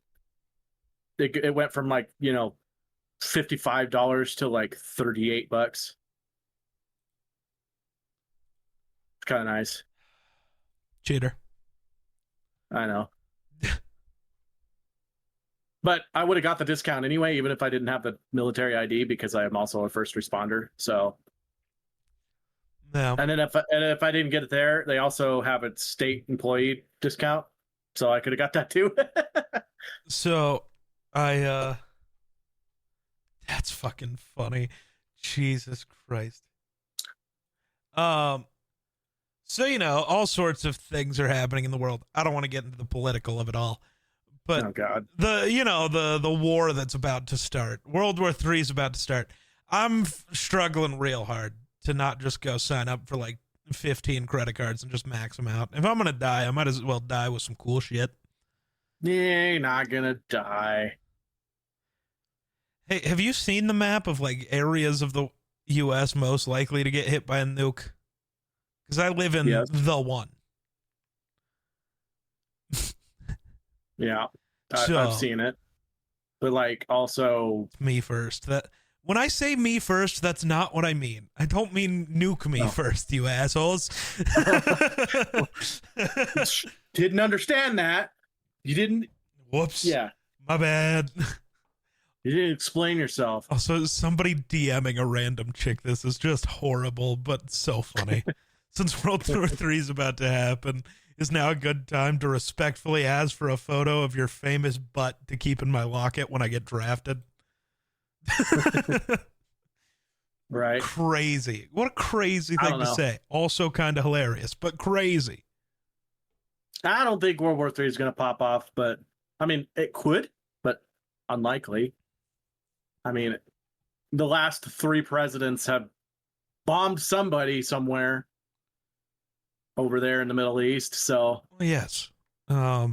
[SPEAKER 2] it went from like, $55 to like $38. It's kind of nice.
[SPEAKER 1] Cheater.
[SPEAKER 2] I know. But I would have got the discount anyway, even if I didn't have the military ID, because I am also a first responder. So,
[SPEAKER 1] no.
[SPEAKER 2] And then if I didn't get it there, they also have a state employee discount, so I could have got that too.
[SPEAKER 1] So, that's fucking funny. Jesus Christ. So all sorts of things are happening in the world. I don't want to get into the political of it all. But
[SPEAKER 2] oh God.
[SPEAKER 1] The war that's about to start, World War III is about to start. I'm struggling real hard to not just go sign up for like 15 credit cards and just max them out. If I'm gonna die, I might as well die with some cool shit.
[SPEAKER 2] Yeah, you're not gonna die.
[SPEAKER 1] Hey, have you seen the map of like areas of the U.S. most likely to get hit by a nuke? Because I live in the one.
[SPEAKER 2] Yeah, I've seen it, but like also
[SPEAKER 1] me first. When I say me first, that's not what I mean. I don't mean nuke me first, you assholes.
[SPEAKER 2] Didn't understand that. You didn't.
[SPEAKER 1] Whoops.
[SPEAKER 2] Yeah.
[SPEAKER 1] My bad.
[SPEAKER 2] You didn't explain yourself.
[SPEAKER 1] Also, somebody DMing a random chick. This is just horrible, but so funny. Since World War III is about to happen, is now a good time to respectfully ask for a photo of your famous butt to keep in my locket when I get drafted?
[SPEAKER 2] Right.
[SPEAKER 1] Crazy. What a crazy thing to say. Also kind of hilarious, but crazy.
[SPEAKER 2] I don't think World War III is going to pop off, but I mean, it could, but unlikely. I mean, the last 3 presidents have bombed somebody somewhere over there in the Middle East. So,
[SPEAKER 1] well, yes. I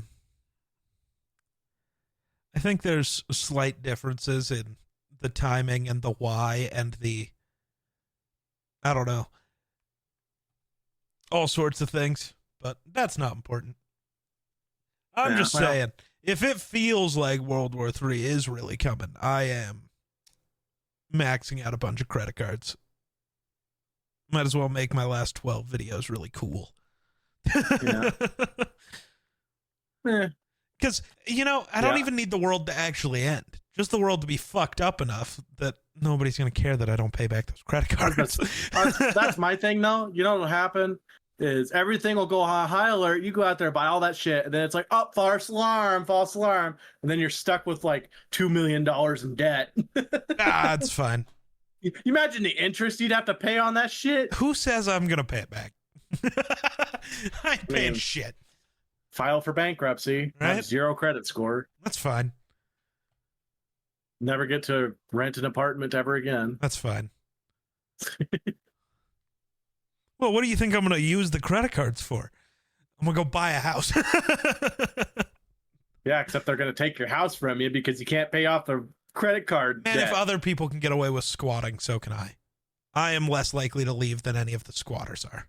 [SPEAKER 1] think there's slight differences in the timing and the why and the, I don't know, all sorts of things, but that's not important. I'm just saying, if it feels like World War III is really coming, I am maxing out a bunch of credit cards. Might as well make my last 12 videos really cool.
[SPEAKER 2] yeah.
[SPEAKER 1] Because, I don't even need the world to actually end. Just the world to be fucked up enough that nobody's going to care that I don't pay back those credit cards.
[SPEAKER 2] That's my thing, though. You know what'll happen is everything will go high alert. You go out there, buy all that shit, and then it's like, oh, false alarm. And then you're stuck with like $2 million in debt.
[SPEAKER 1] It's fine.
[SPEAKER 2] You imagine the interest you'd have to pay on that shit?
[SPEAKER 1] Who says I'm going to pay it back? I ain't paying shit.
[SPEAKER 2] File for bankruptcy.
[SPEAKER 1] Right?
[SPEAKER 2] Have 0 credit score.
[SPEAKER 1] That's fine.
[SPEAKER 2] Never get to rent an apartment ever again.
[SPEAKER 1] That's fine. Well, what do you think I'm going to use the credit cards for? I'm going to go buy a house.
[SPEAKER 2] Yeah, except they're going to take your house from you because you can't pay off the credit card
[SPEAKER 1] And
[SPEAKER 2] debt.
[SPEAKER 1] if other people can get away with squatting, so can I. I am less likely to leave than any of the squatters are.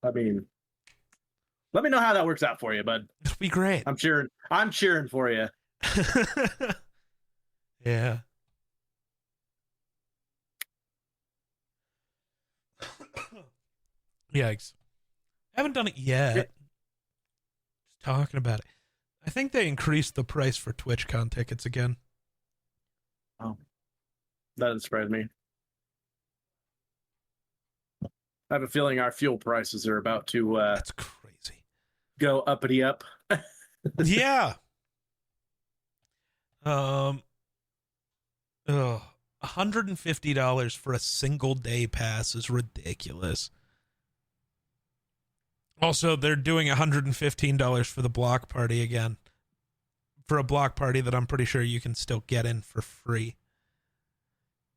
[SPEAKER 2] I mean, let me know how that works out for you, bud.
[SPEAKER 1] It'll be great.
[SPEAKER 2] I'm cheering for you.
[SPEAKER 1] Yeah. Yikes. Haven't done it yet. Just talking about it. I think they increased the price for TwitchCon tickets again.
[SPEAKER 2] Oh, that doesn't surprise me. I have a feeling our fuel prices are about to
[SPEAKER 1] That's crazy.
[SPEAKER 2] Go uppity up.
[SPEAKER 1] Yeah. $150 for a single day pass is ridiculous. Also, they're doing $115 for the block party again. For a block party that I'm pretty sure you can still get in for free.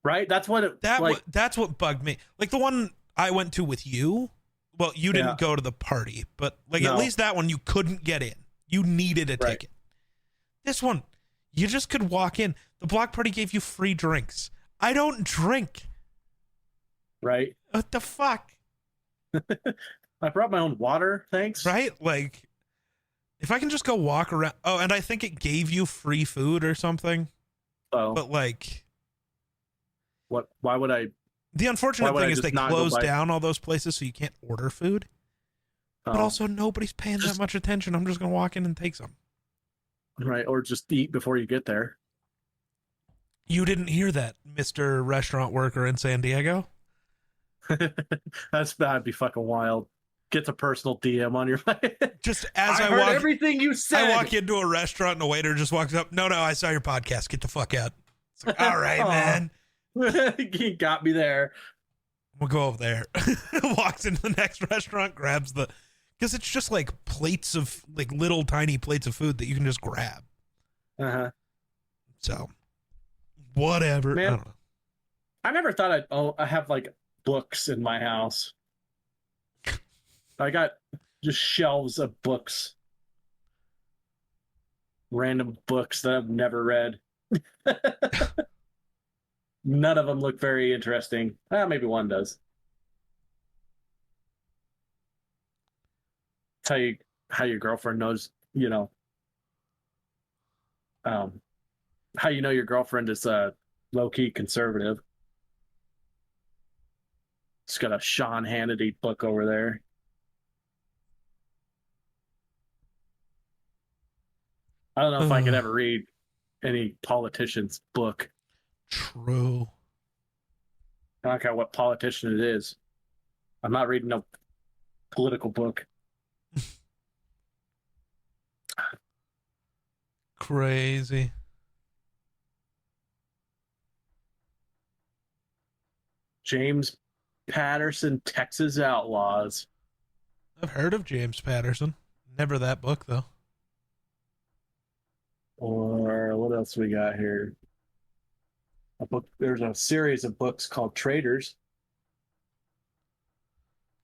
[SPEAKER 2] Right? That's what
[SPEAKER 1] that's what bugged me. Like the one I went to with you. Well, you didn't go to the party, but at least that one you couldn't get in. You needed a ticket. This one, you just could walk in. The block party gave you free drinks. I don't drink.
[SPEAKER 2] Right.
[SPEAKER 1] What the fuck?
[SPEAKER 2] I brought my own water, thanks.
[SPEAKER 1] Right? Like, if I can just go walk around. Oh, and I think it gave you free food or something.
[SPEAKER 2] Oh.
[SPEAKER 1] But like,
[SPEAKER 2] what? Why would I?
[SPEAKER 1] The unfortunate thing is they closed down all those places, so you can't order food. Oh. But also, nobody's paying that much attention. I'm just going to walk in and take some.
[SPEAKER 2] Right, or just eat before you get there.
[SPEAKER 1] You didn't hear that, Mr. Restaurant Worker in San Diego?
[SPEAKER 2] That'd be fucking wild. Get the personal DM on your
[SPEAKER 1] just as I
[SPEAKER 2] heard
[SPEAKER 1] walk
[SPEAKER 2] everything you said.
[SPEAKER 1] I walk into a restaurant and a waiter just walks up. No, I saw your podcast. Get the fuck out. It's like, all right, man.
[SPEAKER 2] He got me there.
[SPEAKER 1] We'll go over there. Walks into the next restaurant, grabs because it's just like plates of like little tiny plates of food that you can just grab.
[SPEAKER 2] Uh-huh.
[SPEAKER 1] So whatever.
[SPEAKER 2] Man,
[SPEAKER 1] I don't know.
[SPEAKER 2] I never thought I have like books in my house. I got just shelves of books. Random books that I've never read. None of them look very interesting. Maybe one does. Tell you how your girlfriend knows, how you know your girlfriend is low key conservative. It's got a Sean Hannity book over there. I don't know if I could
[SPEAKER 1] Ugh,
[SPEAKER 2] ever read any politician's book.
[SPEAKER 1] true.
[SPEAKER 2] I don't care what politician it is. I'm not reading no political book.
[SPEAKER 1] Crazy.
[SPEAKER 2] James Patterson, Texas Outlaws.
[SPEAKER 1] I've heard of James Patterson. Never that book though.
[SPEAKER 2] Or what else we got here? A book. There's a series of books called Traders.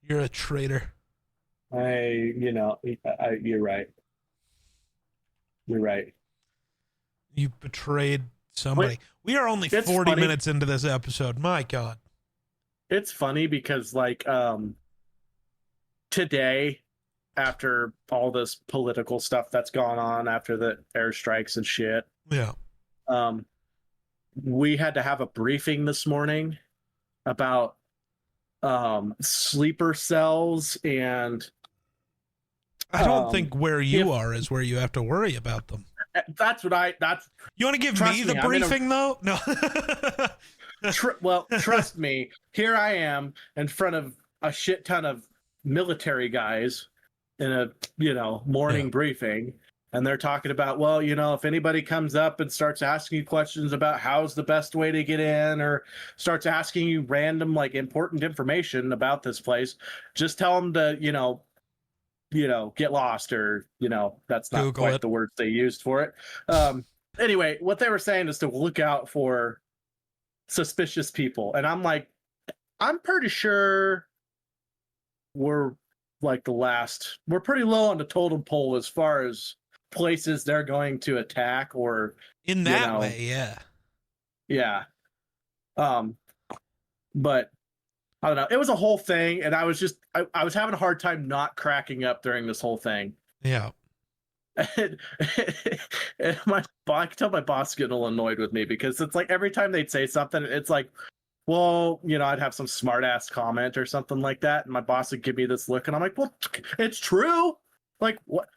[SPEAKER 1] You're a traitor.
[SPEAKER 2] You're right. You're right.
[SPEAKER 1] You betrayed somebody.
[SPEAKER 2] Wait,
[SPEAKER 1] We are only
[SPEAKER 2] it's
[SPEAKER 1] 40
[SPEAKER 2] funny.
[SPEAKER 1] minutes into this episode. My God.
[SPEAKER 2] It's funny because like today, after all this political stuff that's gone on after the airstrikes and shit,
[SPEAKER 1] Yeah.
[SPEAKER 2] um, we had to have a briefing this morning about sleeper cells and
[SPEAKER 1] I don't think where you
[SPEAKER 2] if-
[SPEAKER 1] are is where you have to worry about them.
[SPEAKER 2] that's
[SPEAKER 1] You want to give
[SPEAKER 2] Trust
[SPEAKER 1] me the
[SPEAKER 2] me, I'm in a-
[SPEAKER 1] briefing though? No.
[SPEAKER 2] trust me, here I am in front of a shit ton of military guys in a morning briefing, and they're talking about, well, if anybody comes up and starts asking you questions about how's the best way to get in, or starts asking you random like important information about this place, just tell them to get lost, or that's not
[SPEAKER 1] Google
[SPEAKER 2] quite
[SPEAKER 1] it.
[SPEAKER 2] the words they used for it. Anyway, what they were saying is to look out for suspicious people, and I'm like, I'm pretty sure we're like we're pretty low on the totem pole as far as places they're going to attack, or
[SPEAKER 1] In that way, yeah.
[SPEAKER 2] yeah. But I don't know, it was a whole thing, and I was having a hard time not cracking up during this whole thing.
[SPEAKER 1] Yeah.
[SPEAKER 2] And I could tell my boss is getting a little annoyed with me, because it's like every time they'd say something, it's like, well, I'd have some smart ass comment or something like that, and my boss would give me this look, and I'm like, well, it's true. Like, what?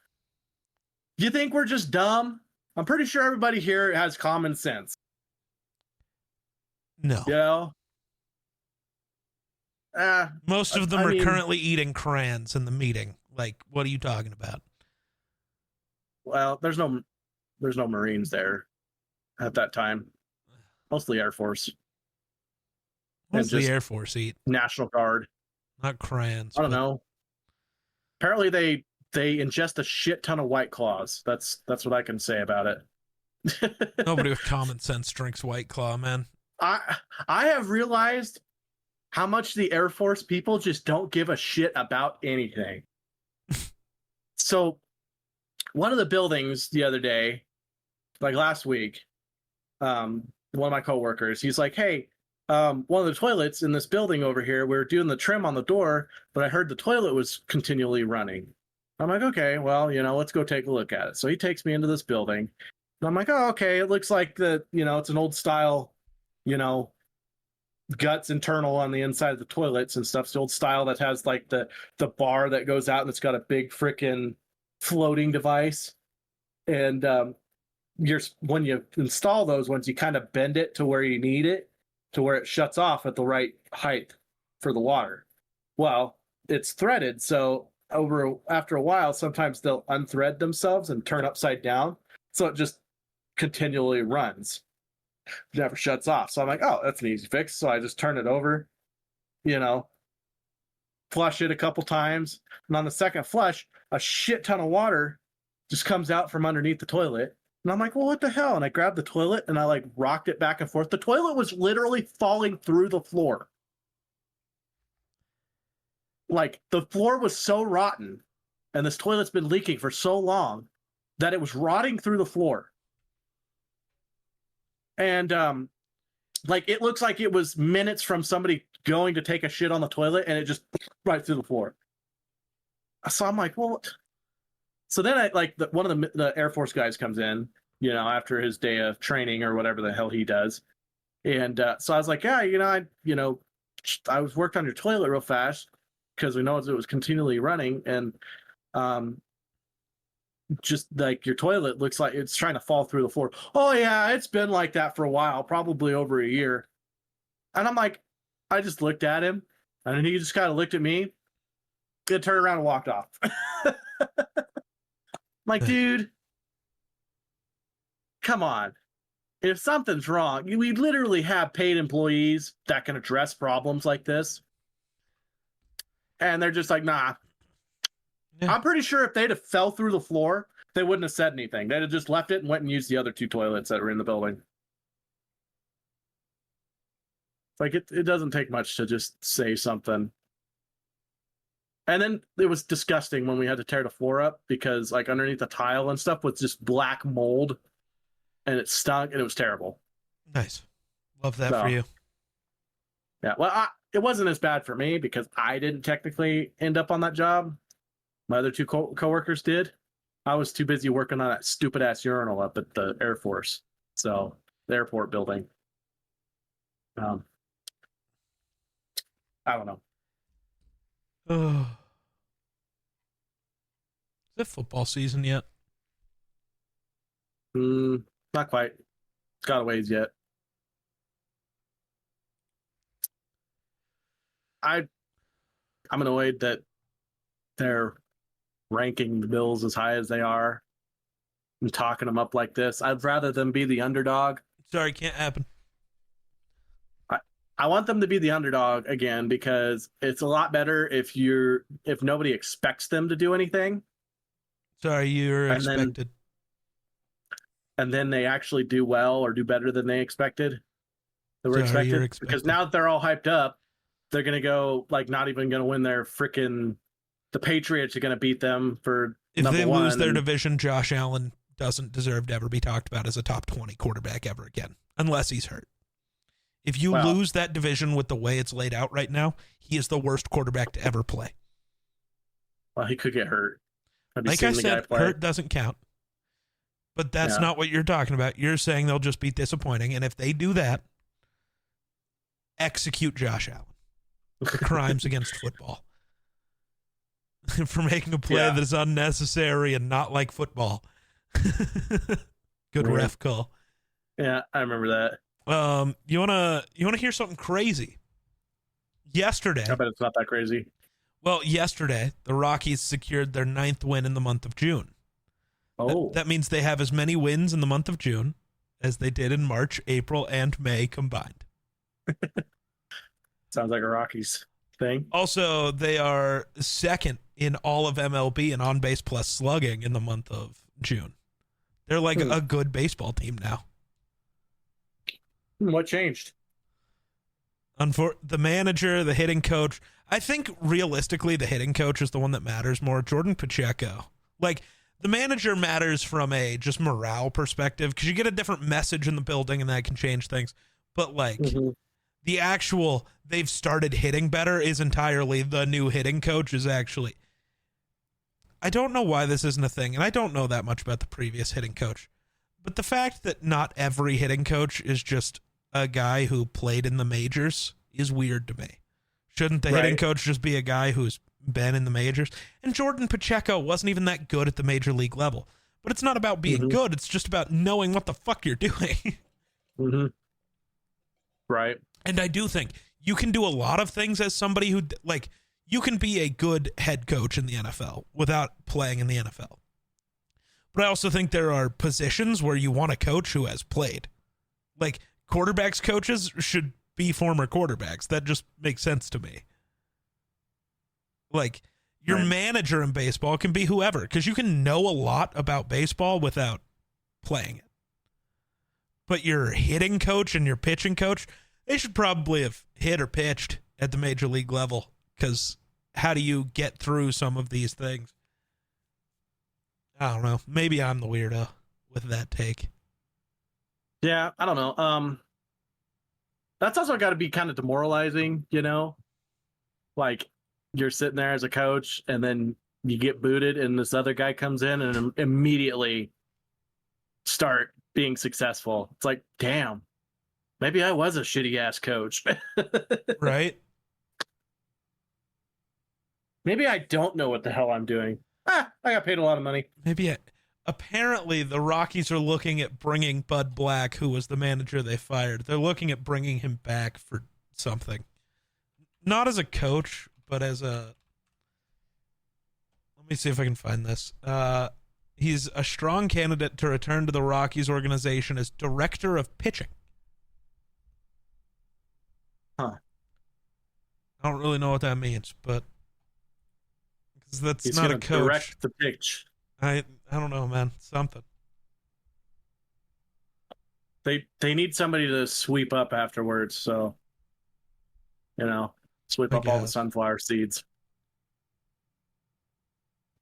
[SPEAKER 2] You think we're just dumb? I'm pretty sure everybody here has common sense.
[SPEAKER 1] No. Most of them are
[SPEAKER 2] mean,
[SPEAKER 1] currently eating crayons in the meeting. Like, what are you talking about?
[SPEAKER 2] well, there's no Marines there at that time. Mostly Air Force.
[SPEAKER 1] What
[SPEAKER 2] And
[SPEAKER 1] does the
[SPEAKER 2] just
[SPEAKER 1] Air Force eat?
[SPEAKER 2] National Guard.
[SPEAKER 1] Not crayons.
[SPEAKER 2] I don't know. Apparently they ingest a shit ton of White Claws. That's what I can say about it.
[SPEAKER 1] Nobody with common sense drinks White Claw, man.
[SPEAKER 2] I have realized how much the Air Force people just don't give a shit about anything. So one of the buildings the other day, like last week, one of my coworkers, he's like, hey, one of the toilets in this building over here, we were doing the trim on the door, but I heard the toilet was continually running. I'm like, okay, well, let's go take a look at it. So he takes me into this building, and I'm like, oh, okay, it looks like it's an old style, guts internal on the inside of the toilets and stuff. It's the old style that has like the bar that goes out, and it's got a big freaking floating device. And when you install those ones, you kind of bend it to where you need it, to where it shuts off at the right height for the water. Well, it's threaded, so after a while, sometimes they'll unthread themselves and turn upside down, so it just continually runs, never shuts off. So I'm like, oh, that's an easy fix. So I just turn it over, flush it a couple times, and on the second flush, a shit ton of water just comes out from underneath the toilet. And I'm like, well, what the hell? And I grabbed the toilet and I like rocked it back and forth. The toilet was literally falling through the floor. Like, the floor was so rotten, and this toilet's been leaking for so long, that it was rotting through the floor. And like, it looks like it was minutes from somebody going to take a shit on the toilet, and it just right through the floor. So I'm like, well, so then I like one of the Air Force guys comes in, after his day of training or whatever the hell he does. And so I was like, yeah, I was worked on your toilet real fast because we know it was continually running, and just like your toilet looks like it's trying to fall through the floor. Oh yeah, it's been like that for a while, probably over a year. And I'm like, I just looked at him, and then he just kind of looked at me, then turned around and walked off. I'm like, dude, come on. If something's wrong, we literally have paid employees that can address problems like this. And they're just like, nah. Yeah. I'm pretty sure if they'd have fell through the floor, they wouldn't have said anything. They'd have just left it and went and used the other 2 toilets that were in the building. Like, it doesn't take much to just say something. And then it was disgusting when we had to tear the floor up because, like, underneath the tile and stuff was just black mold, and it stunk, and it was terrible.
[SPEAKER 1] Nice. Love that for you.
[SPEAKER 2] Yeah, well, it wasn't as bad for me because I didn't technically end up on that job. My other 2 coworkers did. I was too busy working on that stupid-ass urinal up at the Air Force, so the airport building. I don't know.
[SPEAKER 1] Is it football season yet?
[SPEAKER 2] Not quite. It's got a ways yet. I'm annoyed that they're ranking the Bills as high as they are and talking them up like this. I'd rather them be the underdog.
[SPEAKER 1] Sorry, can't happen.
[SPEAKER 2] I want them to be the underdog again because it's a lot better if nobody expects them to do anything.
[SPEAKER 1] Sorry, you're expected.
[SPEAKER 2] And then they actually do well or do better than they expected. Expected. Because now that they're all hyped up, they're going to go, like, not even going to win their freaking... The Patriots are going to beat them for number 1.
[SPEAKER 1] If they lose their division, Josh Allen doesn't deserve to ever be talked about as a top 20 quarterback ever again, unless he's hurt. If you lose that division with the way it's laid out right now, he is the worst quarterback to ever play.
[SPEAKER 2] Well, he could get hurt.
[SPEAKER 1] Like I said, hurt doesn't count. But that's not what you're talking about. You're saying they'll just be disappointing. And if they do that, execute Josh Allen for crimes against football. For making a play that is unnecessary and not like football. Good ref call.
[SPEAKER 2] Yeah, I remember that.
[SPEAKER 1] You wanna hear something crazy? Yesterday,
[SPEAKER 2] I bet it's not that crazy.
[SPEAKER 1] Well, yesterday the Rockies secured their 9th win in the month of June.
[SPEAKER 2] Oh,
[SPEAKER 1] that means they have as many wins in the month of June as they did in March, April, and May combined.
[SPEAKER 2] Sounds like a Rockies thing.
[SPEAKER 1] Also, they are 2nd in all of MLB in on-base plus slugging in the month of June. They're like a good baseball team now.
[SPEAKER 2] What changed?
[SPEAKER 1] The manager, the hitting coach. I think realistically the hitting coach is the one that matters more. Jordan Pacheco. Like, the manager matters from a just morale perspective because you get a different message in the building and that can change things. But like the actual they've started hitting better is entirely the new hitting coach is actually. I don't know why this isn't a thing, and I don't know that much about the previous hitting coach. But the fact that not every hitting coach is just a guy who played in the majors is weird to me. Shouldn't the hitting coach just be a guy who's been in the majors? And Jordan Pacheco wasn't even that good at the major league level. But it's not about being good. It's just about knowing what the fuck you're doing.
[SPEAKER 2] Right.
[SPEAKER 1] And I do think you can do a lot of things as somebody who, like, you can be a good head coach in the NFL without playing in the NFL. But I also think there are positions where you want a coach who has played. Like, quarterbacks coaches should be former quarterbacks. That just makes sense to me. Like, your manager in baseball can be whoever, because you can know a lot about baseball without playing it. But your hitting coach and your pitching coach, they should probably have hit or pitched at the major league level, because how do you get through some of these things? I don't know. Maybe I'm the weirdo with that take.
[SPEAKER 2] Yeah, I don't know. That's also got to be kind of demoralizing, you know? Like, you're sitting there as a coach, and then you get booted, and this other guy comes in and immediately start being successful. It's like, damn, maybe I was a shitty ass coach.
[SPEAKER 1] Right?
[SPEAKER 2] Maybe I don't know what the hell I'm doing. I got paid a lot of money.
[SPEAKER 1] Apparently, the Rockies are looking at bringing Bud Black, who was the manager they fired. They're looking at bringing him back for something. Not as a coach, but as a... Let me see if I can find this. He's a strong candidate to return to the Rockies organization as director of pitching.
[SPEAKER 2] Huh.
[SPEAKER 1] I don't really know what that means, but... Because that's
[SPEAKER 2] He's
[SPEAKER 1] not a
[SPEAKER 2] gonna
[SPEAKER 1] coach.
[SPEAKER 2] direct the pitch.
[SPEAKER 1] I don't know, man. Something.
[SPEAKER 2] They need somebody to sweep up afterwards, so sweep
[SPEAKER 1] I
[SPEAKER 2] up all the
[SPEAKER 1] guess.
[SPEAKER 2] sunflower seeds.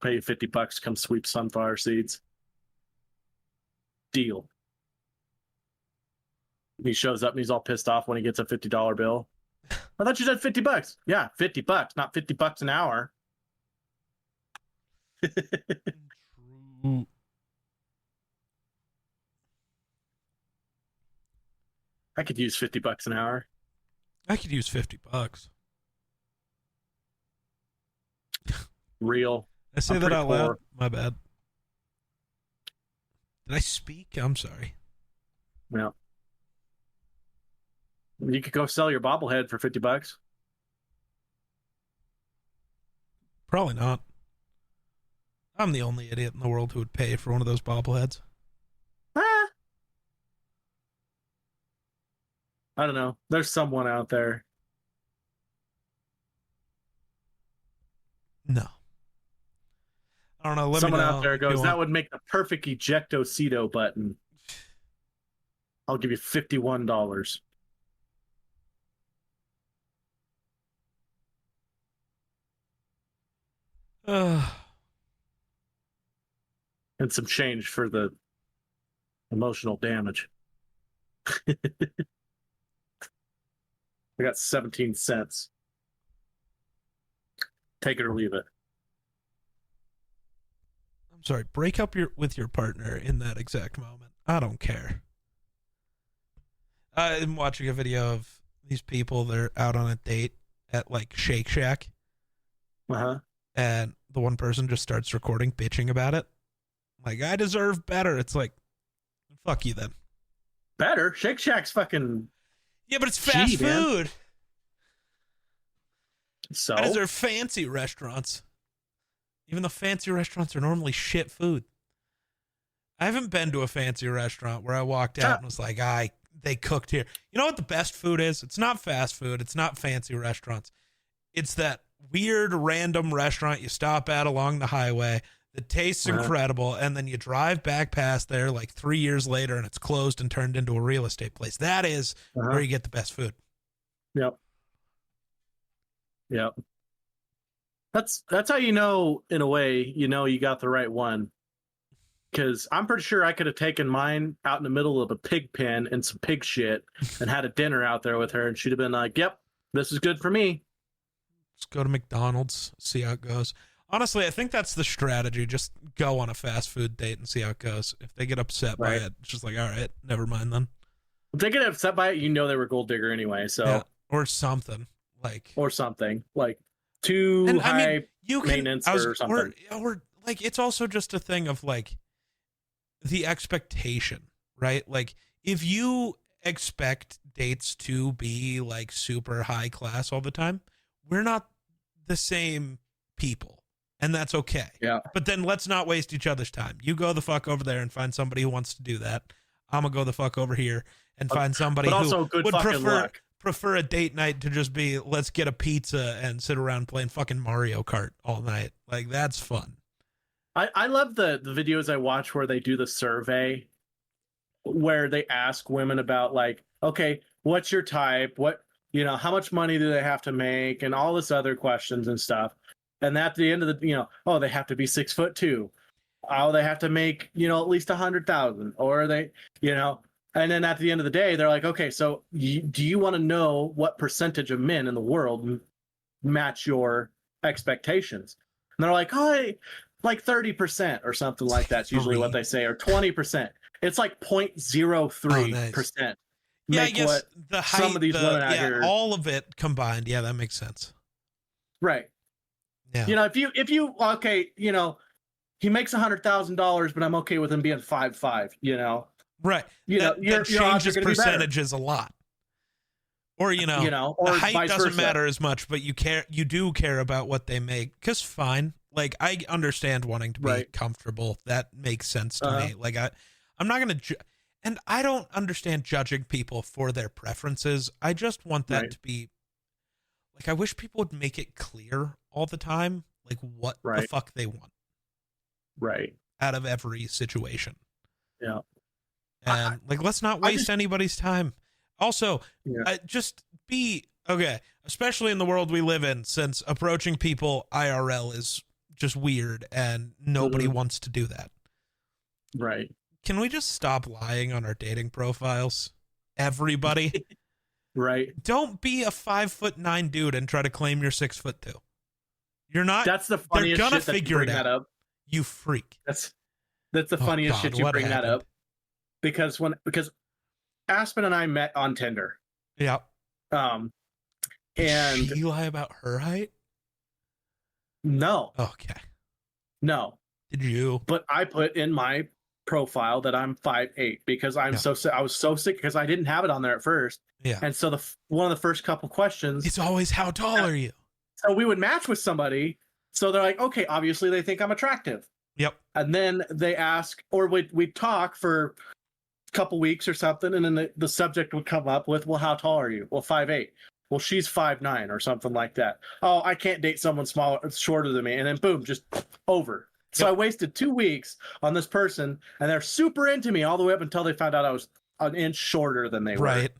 [SPEAKER 2] Pay you $50, come sweep sunflower seeds. Deal. He shows up and he's all pissed off when he gets a $50 bill. I thought you said $50. Yeah, $50, not $50 an hour.
[SPEAKER 1] True.
[SPEAKER 2] I could use $50 an hour.
[SPEAKER 1] I could use $50.
[SPEAKER 2] Real.
[SPEAKER 1] I say
[SPEAKER 2] I'm
[SPEAKER 1] that
[SPEAKER 2] pretty
[SPEAKER 1] out loud.
[SPEAKER 2] poor.
[SPEAKER 1] My bad. Did I speak? I'm sorry.
[SPEAKER 2] Yeah. You could go sell your bobblehead for $50.
[SPEAKER 1] Probably not. I'm the only idiot in the world who would pay for one of those bobbleheads.
[SPEAKER 2] Ah. I don't know. There's someone out there.
[SPEAKER 1] No. I don't know. Let
[SPEAKER 2] Someone
[SPEAKER 1] me know
[SPEAKER 2] out there
[SPEAKER 1] if you
[SPEAKER 2] goes, that
[SPEAKER 1] want.
[SPEAKER 2] would make the perfect ejectocito button. I'll give you $51. And some change for the emotional damage. I got 17 cents. Take it or leave it.
[SPEAKER 1] I'm sorry. Break up with your partner in that exact moment. I don't care. I'm watching a video of these people. They're out on a date at like Shake Shack.
[SPEAKER 2] Uh-huh.
[SPEAKER 1] And the one person just starts recording, bitching about it. Like, I deserve better. It's like, fuck you then.
[SPEAKER 2] Better? Shake Shack's fucking...
[SPEAKER 1] Yeah, but it's fast food.
[SPEAKER 2] So?
[SPEAKER 1] I deserve fancy restaurants. Even though fancy restaurants are normally shit food. I haven't been to a fancy restaurant where I walked out and was like, they cooked here. You know what the best food is? It's not fast food. It's not fancy restaurants. It's that weird random restaurant you stop at along the highway that tastes incredible, and then you drive back past there like 3 years later and it's closed and turned into a real estate place. That is where you get the best food.
[SPEAKER 2] Yep. That's how you know, in a way, you got the right one. Because I'm pretty sure I could have taken mine out in the middle of a pig pen and some pig shit and had a dinner out there with her, and she'd have been like, yep, this is good for me.
[SPEAKER 1] Just go to McDonald's, see how it goes. Honestly, I think that's the strategy. Just go on a fast food date and see how it goes. If they get upset by it, it's just like, all right, never mind then.
[SPEAKER 2] If they get upset by it, they were gold digger anyway. So
[SPEAKER 1] yeah. Or something like
[SPEAKER 2] too high maintenance or something.
[SPEAKER 1] Or like, it's also just a thing of like the expectation, right? Like, if you expect dates to be like super high class all the time, we're not the same people, and that's okay.
[SPEAKER 2] Yeah.
[SPEAKER 1] But then let's not waste each other's time. You go the fuck over there and find somebody who wants to do that. I'm gonna go the fuck over here and find somebody who would prefer a date night to just be, let's get a pizza and sit around playing fucking Mario Kart all night. Like, that's fun.
[SPEAKER 2] I love the videos I watch where they do the survey where they ask women about like, okay, what's your type? How much money do they have to make? And all this other questions and stuff. And at the end of the, they have to be 6'2". Oh, they have to make, at least 100,000, or they, and then at the end of the day, they're like, okay, so do you want to know what percentage of men in the world match your expectations? And they're like, oh, like 30% or something like that's usually what they say, or 20%. It's like 0.03%.
[SPEAKER 1] Yeah, I
[SPEAKER 2] Make
[SPEAKER 1] guess
[SPEAKER 2] what
[SPEAKER 1] the height,
[SPEAKER 2] some of these women out here,
[SPEAKER 1] all of it combined. Yeah, that makes sense.
[SPEAKER 2] right?
[SPEAKER 1] Yeah.
[SPEAKER 2] You know, if you okay, you know, he makes $100,000, but I'm okay with him being 5'5", you know.
[SPEAKER 1] Right.
[SPEAKER 2] You know,
[SPEAKER 1] that
[SPEAKER 2] your odds are
[SPEAKER 1] changes
[SPEAKER 2] going to be better.
[SPEAKER 1] percentages a lot. Or, you know,
[SPEAKER 2] or
[SPEAKER 1] the height
[SPEAKER 2] vice
[SPEAKER 1] doesn't
[SPEAKER 2] versa.
[SPEAKER 1] matter as much, but you do care about what they make. Because fine. Like, I understand wanting to be
[SPEAKER 2] Right.
[SPEAKER 1] comfortable. That makes sense to me. Like, I'm not going to, and I don't understand judging people for their preferences. I just want that to be, like, I wish people would make it clear all the time, like, what the fuck they want.
[SPEAKER 2] Right.
[SPEAKER 1] Out of every situation.
[SPEAKER 2] Yeah.
[SPEAKER 1] And, like, let's not waste anybody's time. Also, just be, okay, especially in the world we live in, since approaching people IRL is just weird and nobody wants to do that.
[SPEAKER 2] Right.
[SPEAKER 1] Can we just stop lying on our dating profiles? Everybody.
[SPEAKER 2] Right.
[SPEAKER 1] Don't be a 5'9" dude and try to claim you're 6'2". You're not.
[SPEAKER 2] That's the funniest
[SPEAKER 1] they're gonna
[SPEAKER 2] shit that
[SPEAKER 1] figure
[SPEAKER 2] you bring
[SPEAKER 1] it out.
[SPEAKER 2] that up.
[SPEAKER 1] You freak.
[SPEAKER 2] That's the funniest shit you bring that up. Because Aspen and I met on Tinder.
[SPEAKER 1] Yeah.
[SPEAKER 2] And
[SPEAKER 1] did she lie about her height?
[SPEAKER 2] No.
[SPEAKER 1] Okay.
[SPEAKER 2] No.
[SPEAKER 1] Did you?
[SPEAKER 2] But I put in my profile that I'm 5'8" because I was so sick because I didn't have it on there at first.
[SPEAKER 1] Yeah.
[SPEAKER 2] And so one of the first couple questions,
[SPEAKER 1] it's always, how tall are you?
[SPEAKER 2] So we would match with somebody. So they're like, okay, obviously they think I'm attractive.
[SPEAKER 1] Yep.
[SPEAKER 2] And then they ask, or we'd talk for a couple weeks or something. And then the subject would come up with, well, how tall are you? Well, 5'8". Well, she's 5'9" or something like that. Oh, I can't date someone shorter than me. And then boom, just over. So I wasted 2 weeks on this person, and they're super into me all the way up until they found out I was an inch shorter than they were.
[SPEAKER 1] Right.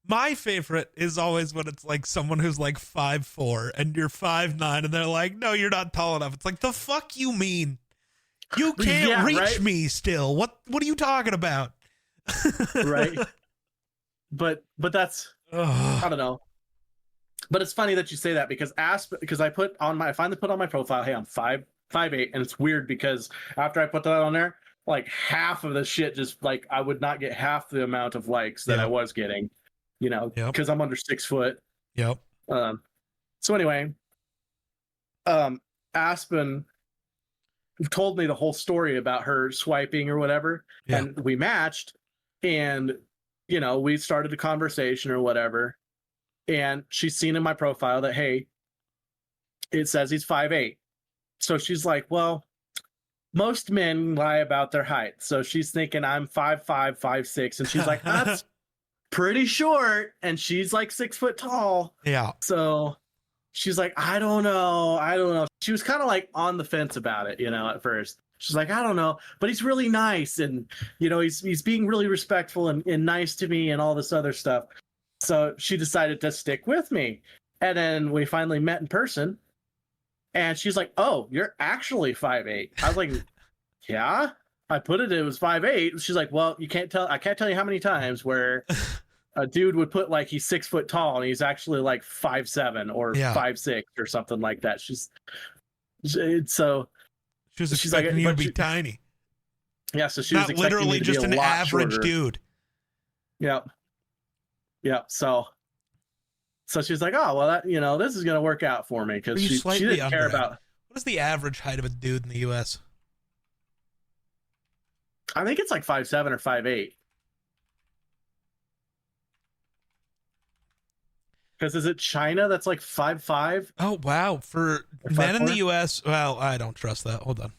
[SPEAKER 1] My favorite is always when it's like someone who's like 5'4" and you're 5'9", and they're like, no, you're not tall enough. It's like, the fuck you mean? You can't reach me still. What are you talking about?
[SPEAKER 2] Right. But that's, I don't know. But it's funny that you say that because I finally put on my profile, hey, I'm 5'8", and it's weird because after I put that on there, like half of the shit just like I would not get half the amount of likes that I was getting, you know, because I'm under 6 foot.
[SPEAKER 1] Yep.
[SPEAKER 2] So anyway, Aspen told me the whole story about her swiping or whatever, and we matched, and you know, we started a conversation or whatever, and she's seen in my profile that, hey, it says he's 5'8". So she's like, well, most men lie about their height. So she's thinking I'm 5'5", 5'6", and she's like, that's pretty short, and she's like 6 foot tall.
[SPEAKER 1] Yeah.
[SPEAKER 2] So she's like, I don't know. She was kind of like on the fence about it, you know, at first. She's like, I don't know, but he's really nice, and you know, he's being really respectful and nice to me and all this other stuff. So she decided to stick with me, and then we finally met in person. And she's like, oh, you're actually 5'8". I was like, yeah, I put it was 5'8". She's like, well, I can't tell you how many times where a dude would put like he's 6 foot tall and he's actually like 5'7" or 5'6" or something like that. She's
[SPEAKER 1] expecting you to be tiny.
[SPEAKER 2] Yeah, so she was
[SPEAKER 1] not literally just an average dude.
[SPEAKER 2] Yep. So she's like, oh, well, that, you know, this is going to work out for me because she didn't care about.
[SPEAKER 1] What is the average height of a dude in the U.S.?
[SPEAKER 2] I think it's like 5'7" or 5'8". Because is it China that's like 5'5"?
[SPEAKER 1] Oh, wow. For men in the U.S., well, I don't trust that. Hold on.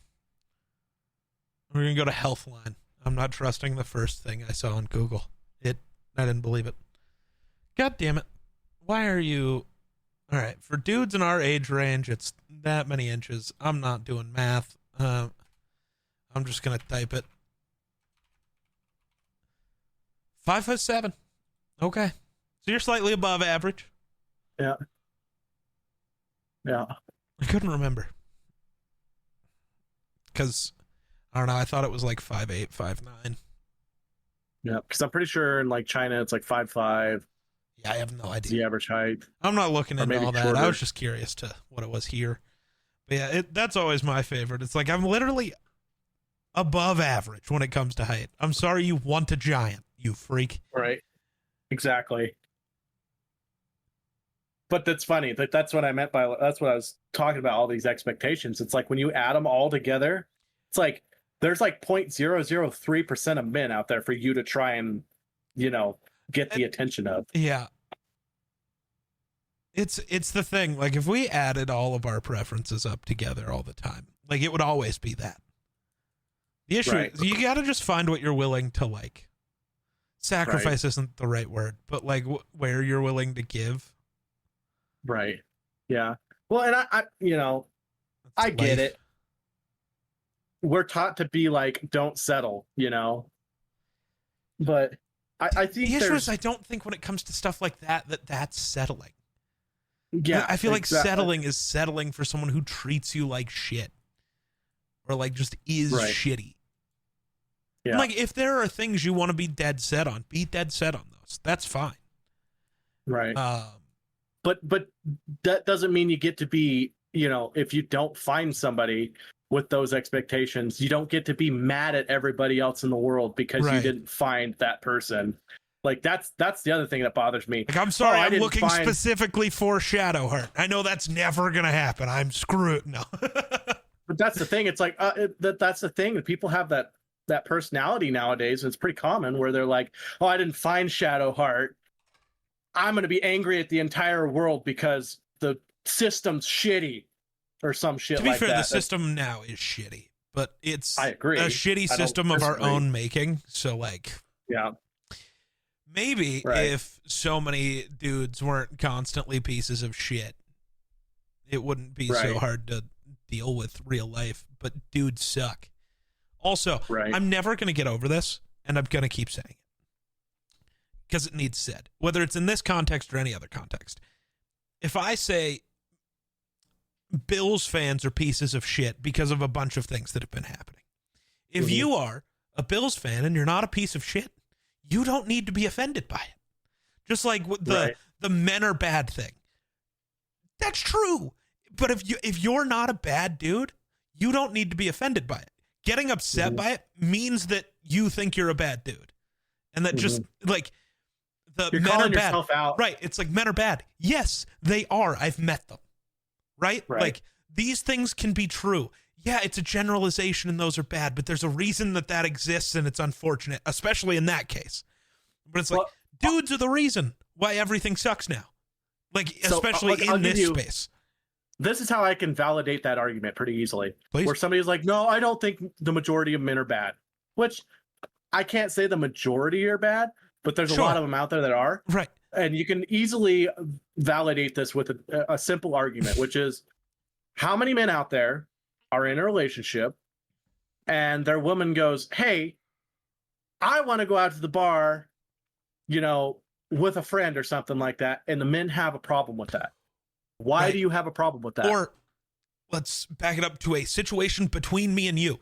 [SPEAKER 1] We're going to go to Healthline. I'm not trusting the first thing I saw on Google. I didn't believe it. God damn it. Why are you... All right, for dudes in our age range, it's that many inches. I'm not doing math. I'm just going to type it. 5'7". Okay. So you're slightly above average.
[SPEAKER 2] Yeah.
[SPEAKER 1] I couldn't remember. Because, I don't know, I thought it was like 5'8", 5'9".
[SPEAKER 2] Yeah, because I'm pretty sure in like China, it's like 5'5".
[SPEAKER 1] Yeah, I have no idea.
[SPEAKER 2] The average height.
[SPEAKER 1] I'm not looking into all that.
[SPEAKER 2] Shorter.
[SPEAKER 1] I was just curious to what it was here. But yeah, that's always my favorite. It's like I'm literally above average when it comes to height. I'm sorry you want a giant, you freak.
[SPEAKER 2] Right. Exactly. But that's funny. That's what I meant by, that's what I was talking about, all these expectations. It's like when you add them all together, it's like there's like 0.003% of men out there for you to try and, get the attention of.
[SPEAKER 1] Yeah. It's the thing. Like, if we added all of our preferences up together all the time, like, it would always be that. The issue is you got to just find what you're willing to, like, sacrifice isn't the right word, but, like, where you're willing to give.
[SPEAKER 2] Right. Yeah. Well, and I get it. We're taught to be like, don't settle, but I think
[SPEAKER 1] the issue is, I don't think when it comes to stuff like that's settling.
[SPEAKER 2] Yeah.
[SPEAKER 1] I feel like settling is settling for someone who treats you like shit, or like just is shitty. Yeah. Like, if there are things you want to be dead set on, be dead set on those. That's fine.
[SPEAKER 2] Right. But that doesn't mean you get to be, if you don't find somebody with those expectations, you don't get to be mad at everybody else in the world because you didn't find that person. Like, that's the other thing that bothers me.
[SPEAKER 1] Like, I'm sorry, I'm looking specifically for Shadowheart. I know that's never going to happen. I'm screwed. No.
[SPEAKER 2] But that's the thing. It's like, that's the thing. That people have that personality nowadays. It's pretty common where they're like, oh, I didn't find Shadowheart. I'm going to be angry at the entire world because the system's shitty or some shit like that.
[SPEAKER 1] To be fair, the system now is shitty, but it's
[SPEAKER 2] I agree.
[SPEAKER 1] A shitty system of our own making. So, like,
[SPEAKER 2] yeah,
[SPEAKER 1] maybe if so many dudes weren't constantly pieces of shit, it wouldn't be so hard to deal with real life. But dudes suck. Also, I'm never going to get over this, and I'm going to keep saying it because it needs said, whether it's in this context or any other context. If I say Bills fans are pieces of shit because of a bunch of things that have been happening, if you are a Bills fan and you're not a piece of shit, you don't need to be offended by it. Just like the men are bad thing. That's true. But if you're not a bad dude, you don't need to be offended by it. Getting upset by it means that you think you're a bad dude. And that just, like, you're men
[SPEAKER 2] calling
[SPEAKER 1] are bad.
[SPEAKER 2] Yourself out.
[SPEAKER 1] Right. It's like, men are bad. Yes, they are. I've met them. Right? Like, these things can be true. Yeah, it's a generalization and those are bad, but there's a reason that exists and it's unfortunate, especially in that case. But it's like, dudes are the reason why everything sucks now. Like, especially in this space.
[SPEAKER 2] This is how I can validate that argument pretty easily.
[SPEAKER 1] Please.
[SPEAKER 2] Where somebody's like, no, I don't think the majority of men are bad. Which I can't say the majority are bad, but there's a lot of them out there that are.
[SPEAKER 1] Right.
[SPEAKER 2] And you can easily validate this with a simple argument, which is, how many men out there are in a relationship and their woman goes, hey, I want to go out to the bar, with a friend or something like that. And the men have a problem with that. Why do you have a problem with that?
[SPEAKER 1] Or let's back it up to a situation between me and you.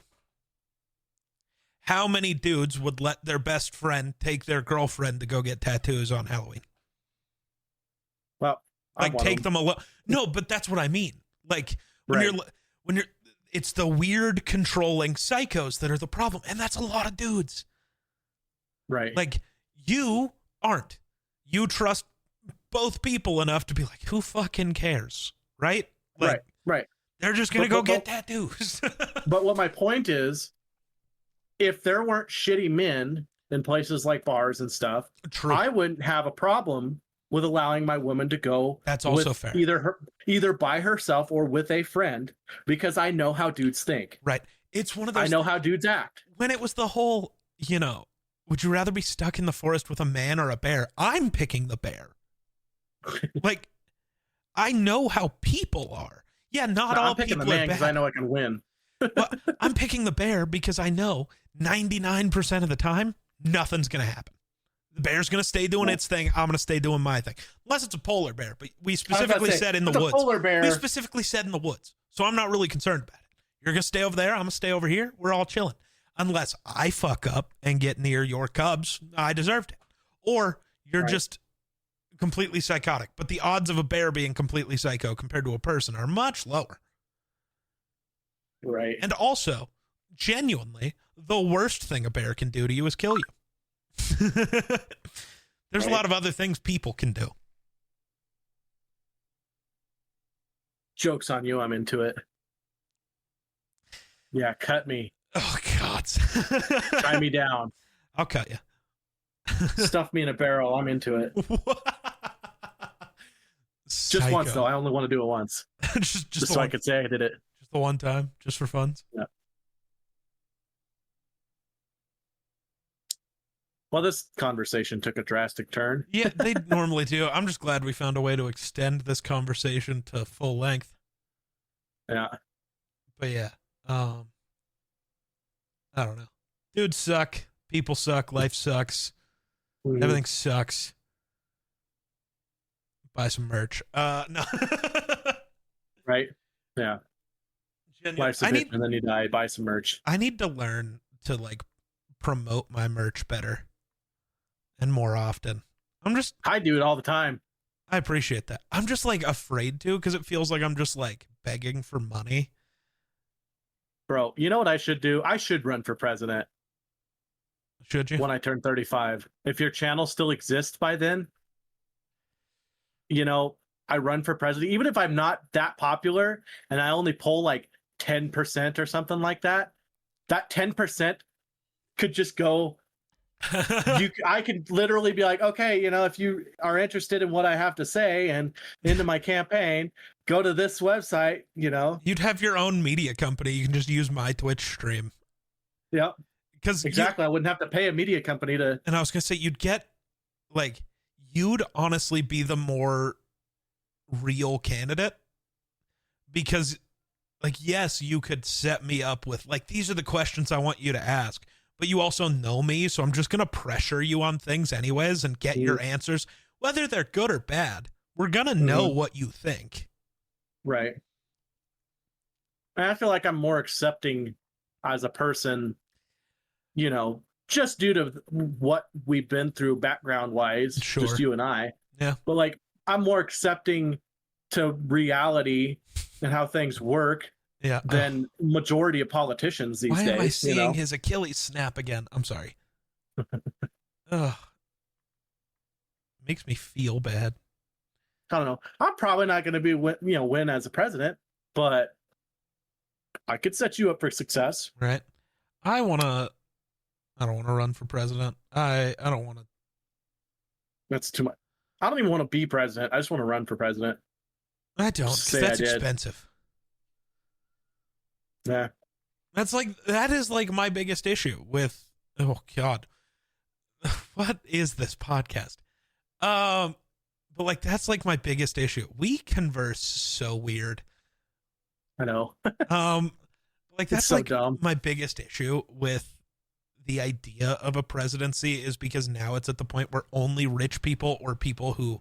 [SPEAKER 1] How many dudes would let their best friend take their girlfriend to go get tattoos on Halloween?
[SPEAKER 2] Well,
[SPEAKER 1] like, take them alone. No, but that's what I mean. Like, when you're, it's the weird controlling psychos that are the problem. And that's a lot of dudes.
[SPEAKER 2] Right.
[SPEAKER 1] Like, you aren't. You trust both people enough to be like, who fucking cares? Right? Like,
[SPEAKER 2] right.
[SPEAKER 1] They're just going to go get tattoos.
[SPEAKER 2] But what my point is, if there weren't shitty men in places like bars and stuff, I wouldn't have a problem with allowing my woman to go.
[SPEAKER 1] That's also fair.
[SPEAKER 2] Either by herself or with a friend, because I know how dudes think.
[SPEAKER 1] Right. It's one of those.
[SPEAKER 2] I know how dudes act.
[SPEAKER 1] When it was the whole, would you rather be stuck in the forest with a man or a bear? I'm picking the bear. Like, I know how people are. Yeah, not all people are bad. I'm picking the man because
[SPEAKER 2] I know I can win.
[SPEAKER 1] Well, I'm picking the bear because I know 99% of the time, nothing's going to happen. The bear's going to stay doing its thing. I'm going to stay doing my thing. Unless it's a polar bear. But we specifically said in the woods.
[SPEAKER 2] Polar bear.
[SPEAKER 1] We specifically said in the woods. So I'm not really concerned about it. You're going to stay over there. I'm going to stay over here. We're all chilling. Unless I fuck up and get near your cubs, I deserved it. Or you're just completely psychotic. But the odds of a bear being completely psycho compared to a person are much lower.
[SPEAKER 2] Right.
[SPEAKER 1] And also, genuinely, the worst thing a bear can do to you is kill you. There's a lot of other things people can do.
[SPEAKER 2] Joke's on you. I'm into it. Yeah, cut me.
[SPEAKER 1] Oh, God.
[SPEAKER 2] Tie me down.
[SPEAKER 1] I'll cut you.
[SPEAKER 2] Stuff me in a barrel. I'm into it. Just once, though. I only want to do it once. just so I could say I did it.
[SPEAKER 1] Just the one time, just for fun.
[SPEAKER 2] Yeah. Well, this conversation took a drastic turn.
[SPEAKER 1] Yeah, they normally do. I'm just glad we found a way to extend this conversation to full length.
[SPEAKER 2] Yeah.
[SPEAKER 1] But yeah, I don't know. Dudes suck. People suck. Life sucks. Mm-hmm. Everything sucks. Buy some merch. No.
[SPEAKER 2] Right? Yeah. Life's a bitch and then you die. Buy some merch.
[SPEAKER 1] I need to learn to like promote my merch better and more often.
[SPEAKER 2] I do it all the time.
[SPEAKER 1] I appreciate that. I'm just like afraid to because it feels like I'm just like begging for money.
[SPEAKER 2] Bro, you know what I should do? I should run for president.
[SPEAKER 1] Should you?
[SPEAKER 2] When I turn 35. If your channel still exists by then, you know, I run for president. Even if I'm not that popular and I only poll like 10% or something like that, that 10% could just go. I could literally be like, okay, you know, if you are interested in what I have to say and into my campaign, go to this website, you know.
[SPEAKER 1] You'd have your own media company. You can just use my Twitch stream.
[SPEAKER 2] Yep. Because exactly, I wouldn't have to pay a media company to.
[SPEAKER 1] And I was gonna say you'd honestly be the more real candidate because, like, yes, you could set me up with like these are the questions I want you to ask, but you also know me, so I'm just gonna pressure you on things anyways and get your answers, whether they're good or bad. We're gonna know what you think,
[SPEAKER 2] right? And I feel like I'm more accepting as a person. You know, just due to what we've been through background wise, just you and I.
[SPEAKER 1] Yeah.
[SPEAKER 2] But like, I'm more accepting to reality and how things work than majority of politicians these days.
[SPEAKER 1] Why am I seeing his Achilles snap again? I'm sorry. Ugh. Makes me feel bad.
[SPEAKER 2] I don't know. I'm probably not going to win as a president, but I could set you up for success.
[SPEAKER 1] Right. I don't want to run for president. I don't want to.
[SPEAKER 2] That's too much. I don't even want to be president. I just want to run for president.
[SPEAKER 1] I don't, because that's expensive.
[SPEAKER 2] Yeah.
[SPEAKER 1] That is like my biggest issue with, oh God, what is this podcast? But like, that's like my biggest issue. We converse so weird.
[SPEAKER 2] I know.
[SPEAKER 1] Like that's
[SPEAKER 2] so
[SPEAKER 1] like
[SPEAKER 2] dumb.
[SPEAKER 1] My biggest issue with the idea of a presidency is because now it's at the point where only rich people or people who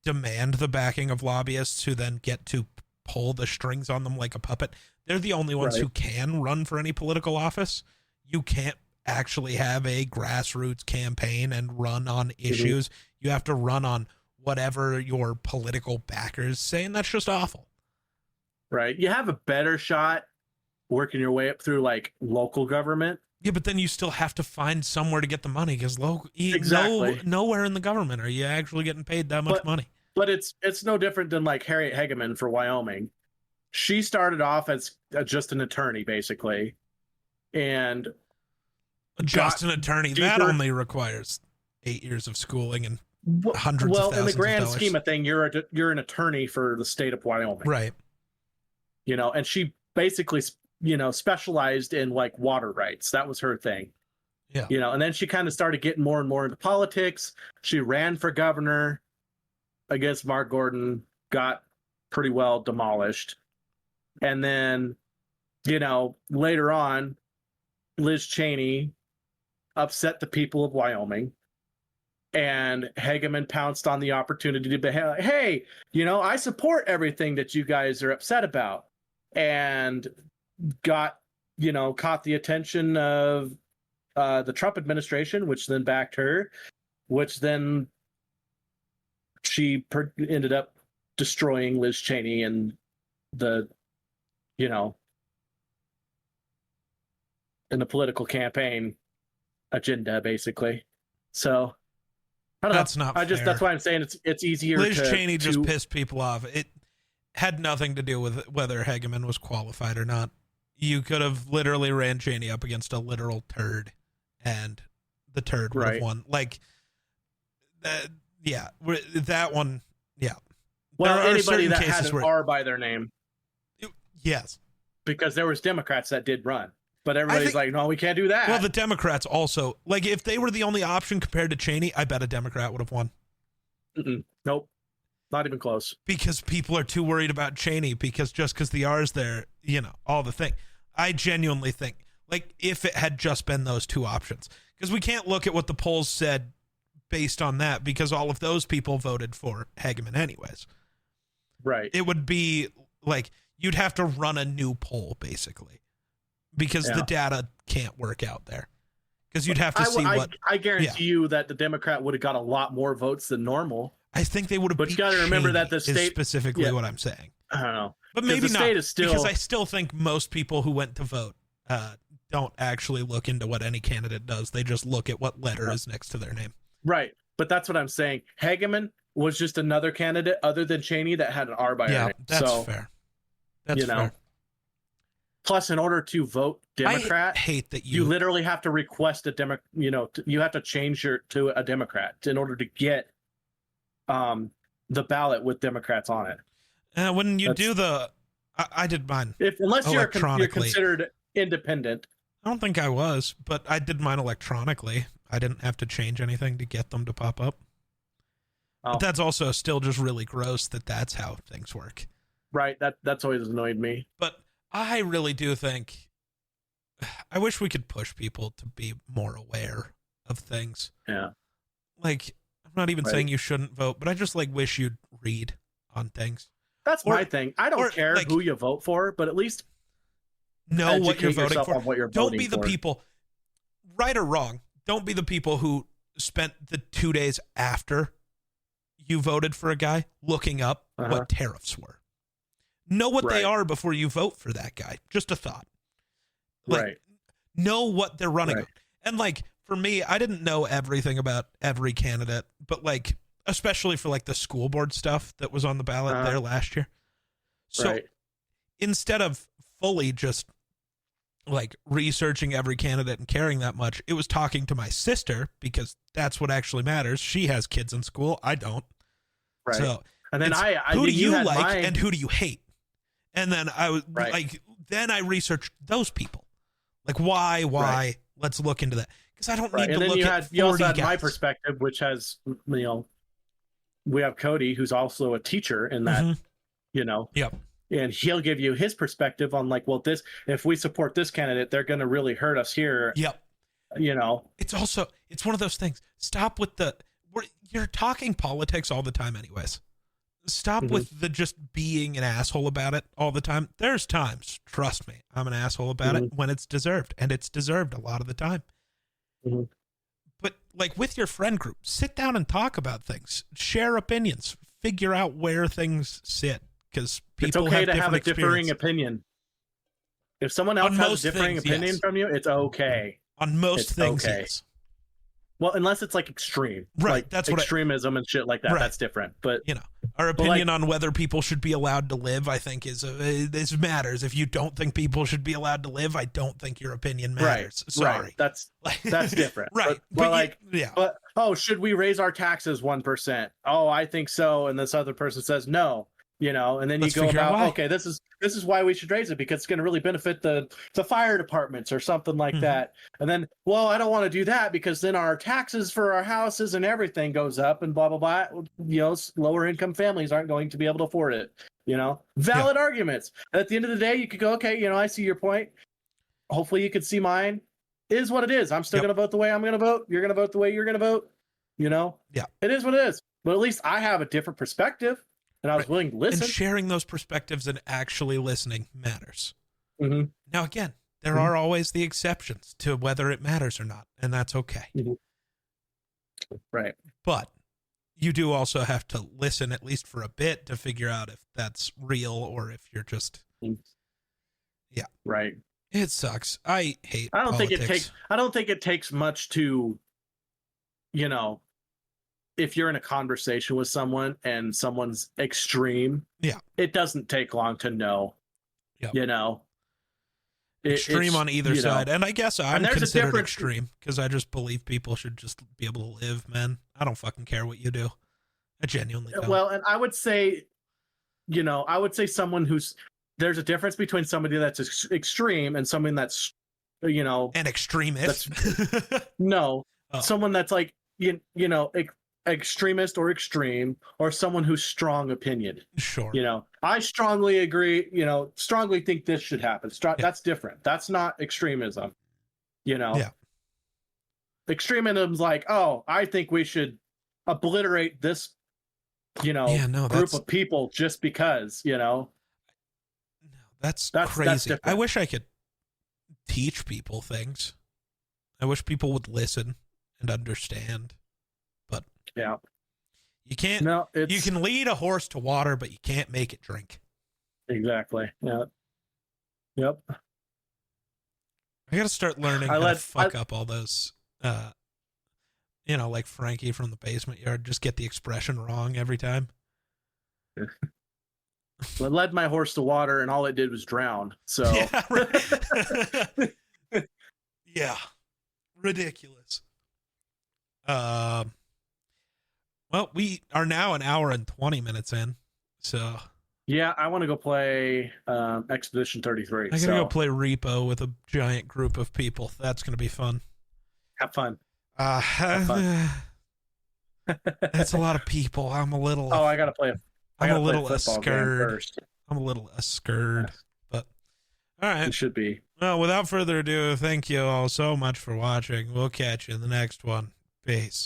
[SPEAKER 1] demand the backing of lobbyists who then get to pull the strings on them like a puppet. They're the only ones who can run for any political office. You can't actually have a grassroots campaign and run on issues. You have to run on whatever your political backers say, and that's just awful.
[SPEAKER 2] Right. You have a better shot working your way up through like local government.
[SPEAKER 1] Yeah, but then you still have to find somewhere to get the money because nowhere in the government are you actually getting paid that much money.
[SPEAKER 2] But it's no different than like Harriet Hageman for Wyoming. She started off as just an attorney, basically, and
[SPEAKER 1] just an attorney that only requires 8 years of schooling and hundreds of thousands of dollars.
[SPEAKER 2] Well, in the grand scheme of thing, you're an attorney for the state of Wyoming,
[SPEAKER 1] right?
[SPEAKER 2] You know, and she basically specialized in like water rights. That was her thing.
[SPEAKER 1] Yeah.
[SPEAKER 2] You know, and then she kind of started getting more and more into politics. She ran for governor against Mark Gordon, got pretty well demolished. And then, later on, Liz Cheney upset the people of Wyoming. And Hageman pounced on the opportunity to be like, hey, I support everything that you guys are upset about. And got, caught the attention of the Trump administration, which then backed her, which then she ended up destroying Liz Cheney and the, in the political campaign agenda, basically. So I don't
[SPEAKER 1] That's
[SPEAKER 2] know.
[SPEAKER 1] not fair.
[SPEAKER 2] That's why I'm saying it's easier.
[SPEAKER 1] Liz Cheney just pissed people off. It had nothing to do with whether Hegeman was qualified or not. You could have literally ran Cheney up against a literal turd, and the turd would have won. Like, that one, yeah.
[SPEAKER 2] Well, anybody that had an R by their name.
[SPEAKER 1] Yes.
[SPEAKER 2] Because there was Democrats that did run. But everybody's like, no, we can't do that.
[SPEAKER 1] Well, the Democrats also, like, if they were the only option compared to Cheney, I bet a Democrat would have won.
[SPEAKER 2] Nope. Not even close.
[SPEAKER 1] Because people are too worried about Cheney, because the R's there, all the thing. I genuinely think, like, if it had just been those two options, because we can't look at what the polls said based on that, because all of those people voted for Hegeman anyways.
[SPEAKER 2] Right.
[SPEAKER 1] It would be like, you'd have to run a new poll, basically, because the data can't work out there. Because you'd have to see what...
[SPEAKER 2] I guarantee you that the Democrat would have got a lot more votes than normal.
[SPEAKER 1] I think they would have.
[SPEAKER 2] But you got to remember that the state...
[SPEAKER 1] is specifically what I'm saying.
[SPEAKER 2] I don't know.
[SPEAKER 1] But maybe not,
[SPEAKER 2] is still...
[SPEAKER 1] because I still think most people who went to vote don't actually look into what any candidate does. They just look at what letter is next to their name.
[SPEAKER 2] Right. But that's what I'm saying. Hegeman was just another candidate other than Cheney that had an R by her name.
[SPEAKER 1] That's fair. That's fair.
[SPEAKER 2] Plus, in order to vote Democrat,
[SPEAKER 1] I hate that
[SPEAKER 2] you literally have to request a you have to change to a Democrat in order to get the ballot with Democrats on it.
[SPEAKER 1] When you do I did mine.
[SPEAKER 2] Unless you're considered independent.
[SPEAKER 1] I don't think I was, but I did mine electronically. I didn't have to change anything to get them to pop up. Oh. But that's also still just really gross that that's how things work.
[SPEAKER 2] Right. That's always annoyed me.
[SPEAKER 1] But I really do think, I wish we could push people to be more aware of things.
[SPEAKER 2] Yeah.
[SPEAKER 1] Like, I'm not even saying you shouldn't vote, but I just wish you'd read on things.
[SPEAKER 2] That's my thing. I don't care who you vote for, but at least
[SPEAKER 1] know what you're voting for.
[SPEAKER 2] Don't
[SPEAKER 1] be the people, right or wrong, don't be the people who spent the 2 days after you voted for a guy looking up what tariffs were. Know what they are before you vote for that guy. Just a thought. Know what they're running on. And for me, I didn't know everything about every candidate, but especially for the school board stuff that was on the ballot there last year. So instead of fully just researching every candidate and caring that much, it was talking to my sister, because that's what actually matters. She has kids in school. I don't.
[SPEAKER 2] Right.
[SPEAKER 1] So,
[SPEAKER 2] and then
[SPEAKER 1] who do you like and who do you hate? And then I was then I researched those people. Why? Right. Let's look into that. Because I don't need to look at 40
[SPEAKER 2] you also had
[SPEAKER 1] guys.
[SPEAKER 2] My perspective, which has, we have Cody, who's also a teacher in that,
[SPEAKER 1] Yep.
[SPEAKER 2] And he'll give you his perspective on if we support this candidate, they're going to really hurt us here.
[SPEAKER 1] Yep. It's one of those things. Stop with you're talking politics all the time anyways. Stop with the just being an asshole about it all the time. There's times, trust me, I'm an asshole about it when it's deserved, and it's deserved a lot of the time. But with your friend group, sit down and talk about things, share opinions, figure out where things sit, because people
[SPEAKER 2] it's okay
[SPEAKER 1] have
[SPEAKER 2] to have a differing
[SPEAKER 1] experience.
[SPEAKER 2] Opinion. If someone else has a differing opinion from you, it's okay.
[SPEAKER 1] On most things, yes.
[SPEAKER 2] Well, unless it's extreme,
[SPEAKER 1] right? That's what
[SPEAKER 2] extremism and shit like that. Right. That's different. But
[SPEAKER 1] our opinion on whether people should be allowed to live, I think, this matters. If you don't think people should be allowed to live, I don't think your opinion matters.
[SPEAKER 2] Right.
[SPEAKER 1] Sorry,
[SPEAKER 2] right. That's different.
[SPEAKER 1] Right?
[SPEAKER 2] But should we raise our taxes 1%? Oh, I think so. And this other person says no. And then
[SPEAKER 1] Let's
[SPEAKER 2] you go about,
[SPEAKER 1] why.
[SPEAKER 2] okay, this is why we should raise it, because it's going to really benefit the fire departments or something like that. And then, well, I don't want to do that because then our taxes for our houses and everything goes up and blah, blah, blah. Lower income families aren't going to be able to afford it. Valid arguments. At the end of the day, you could go, okay, I see your point. Hopefully you could see mine. It is what it is. I'm still going to vote the way I'm going to vote. You're going to vote the way you're going to vote. It is what it is. But at least I have a different perspective. And I was willing to listen.
[SPEAKER 1] And sharing those perspectives and actually listening matters. Now, again, there are always the exceptions to whether it matters or not, and that's okay.
[SPEAKER 2] Right.
[SPEAKER 1] But you do also have to listen at least for a bit to figure out if that's real or if you're just...
[SPEAKER 2] Right.
[SPEAKER 1] It sucks. I hate
[SPEAKER 2] I don't
[SPEAKER 1] politics.
[SPEAKER 2] think it takes much to, you know, if you're in a conversation with someone and someone's extreme,
[SPEAKER 1] Yeah.
[SPEAKER 2] it doesn't take long to know.
[SPEAKER 1] Yep.
[SPEAKER 2] You know,
[SPEAKER 1] extreme on either side. And I guess I'm considered
[SPEAKER 2] difference...
[SPEAKER 1] extreme because I just believe people should just be able to live, man. I don't fucking care what you do. I genuinely don't.
[SPEAKER 2] Well, and I would say, someone who's, there's a difference between somebody that's extreme and someone that's,
[SPEAKER 1] an extremist.
[SPEAKER 2] Someone that's like, extremist or extreme, or someone who's strong opinion.
[SPEAKER 1] Sure.
[SPEAKER 2] I strongly agree, strongly think this should happen. That's different. That's not extremism.
[SPEAKER 1] Yeah.
[SPEAKER 2] Extremism's like, oh, I think we should obliterate this, group of people just because, No,
[SPEAKER 1] that's crazy. I wish I could teach people things. I wish people would listen and understand. But
[SPEAKER 2] yeah,
[SPEAKER 1] you can't. No, you can lead a horse to water, but you can't make it drink.
[SPEAKER 2] Exactly. Yeah. Yep.
[SPEAKER 1] I got to start learning how to fuck up all those. Like Frankie from the Basement Yard, just get the expression wrong every time.
[SPEAKER 2] I led my horse to water, and all it did was drown. So
[SPEAKER 1] yeah, right. Yeah, ridiculous. Well, we are now an hour and 20 minutes in, so
[SPEAKER 2] yeah, I want to go play Expedition 33.
[SPEAKER 1] I gotta go play Repo with a giant group of people. That's gonna be fun.
[SPEAKER 2] Have fun.
[SPEAKER 1] That's a lot of people. I'm a little.
[SPEAKER 2] Oh, I gotta play.
[SPEAKER 1] I'm a little scared. I'm a little scared, but all right.
[SPEAKER 2] It should be.
[SPEAKER 1] Well, without further ado, thank you all so much for watching. We'll catch you in the next one. Peace.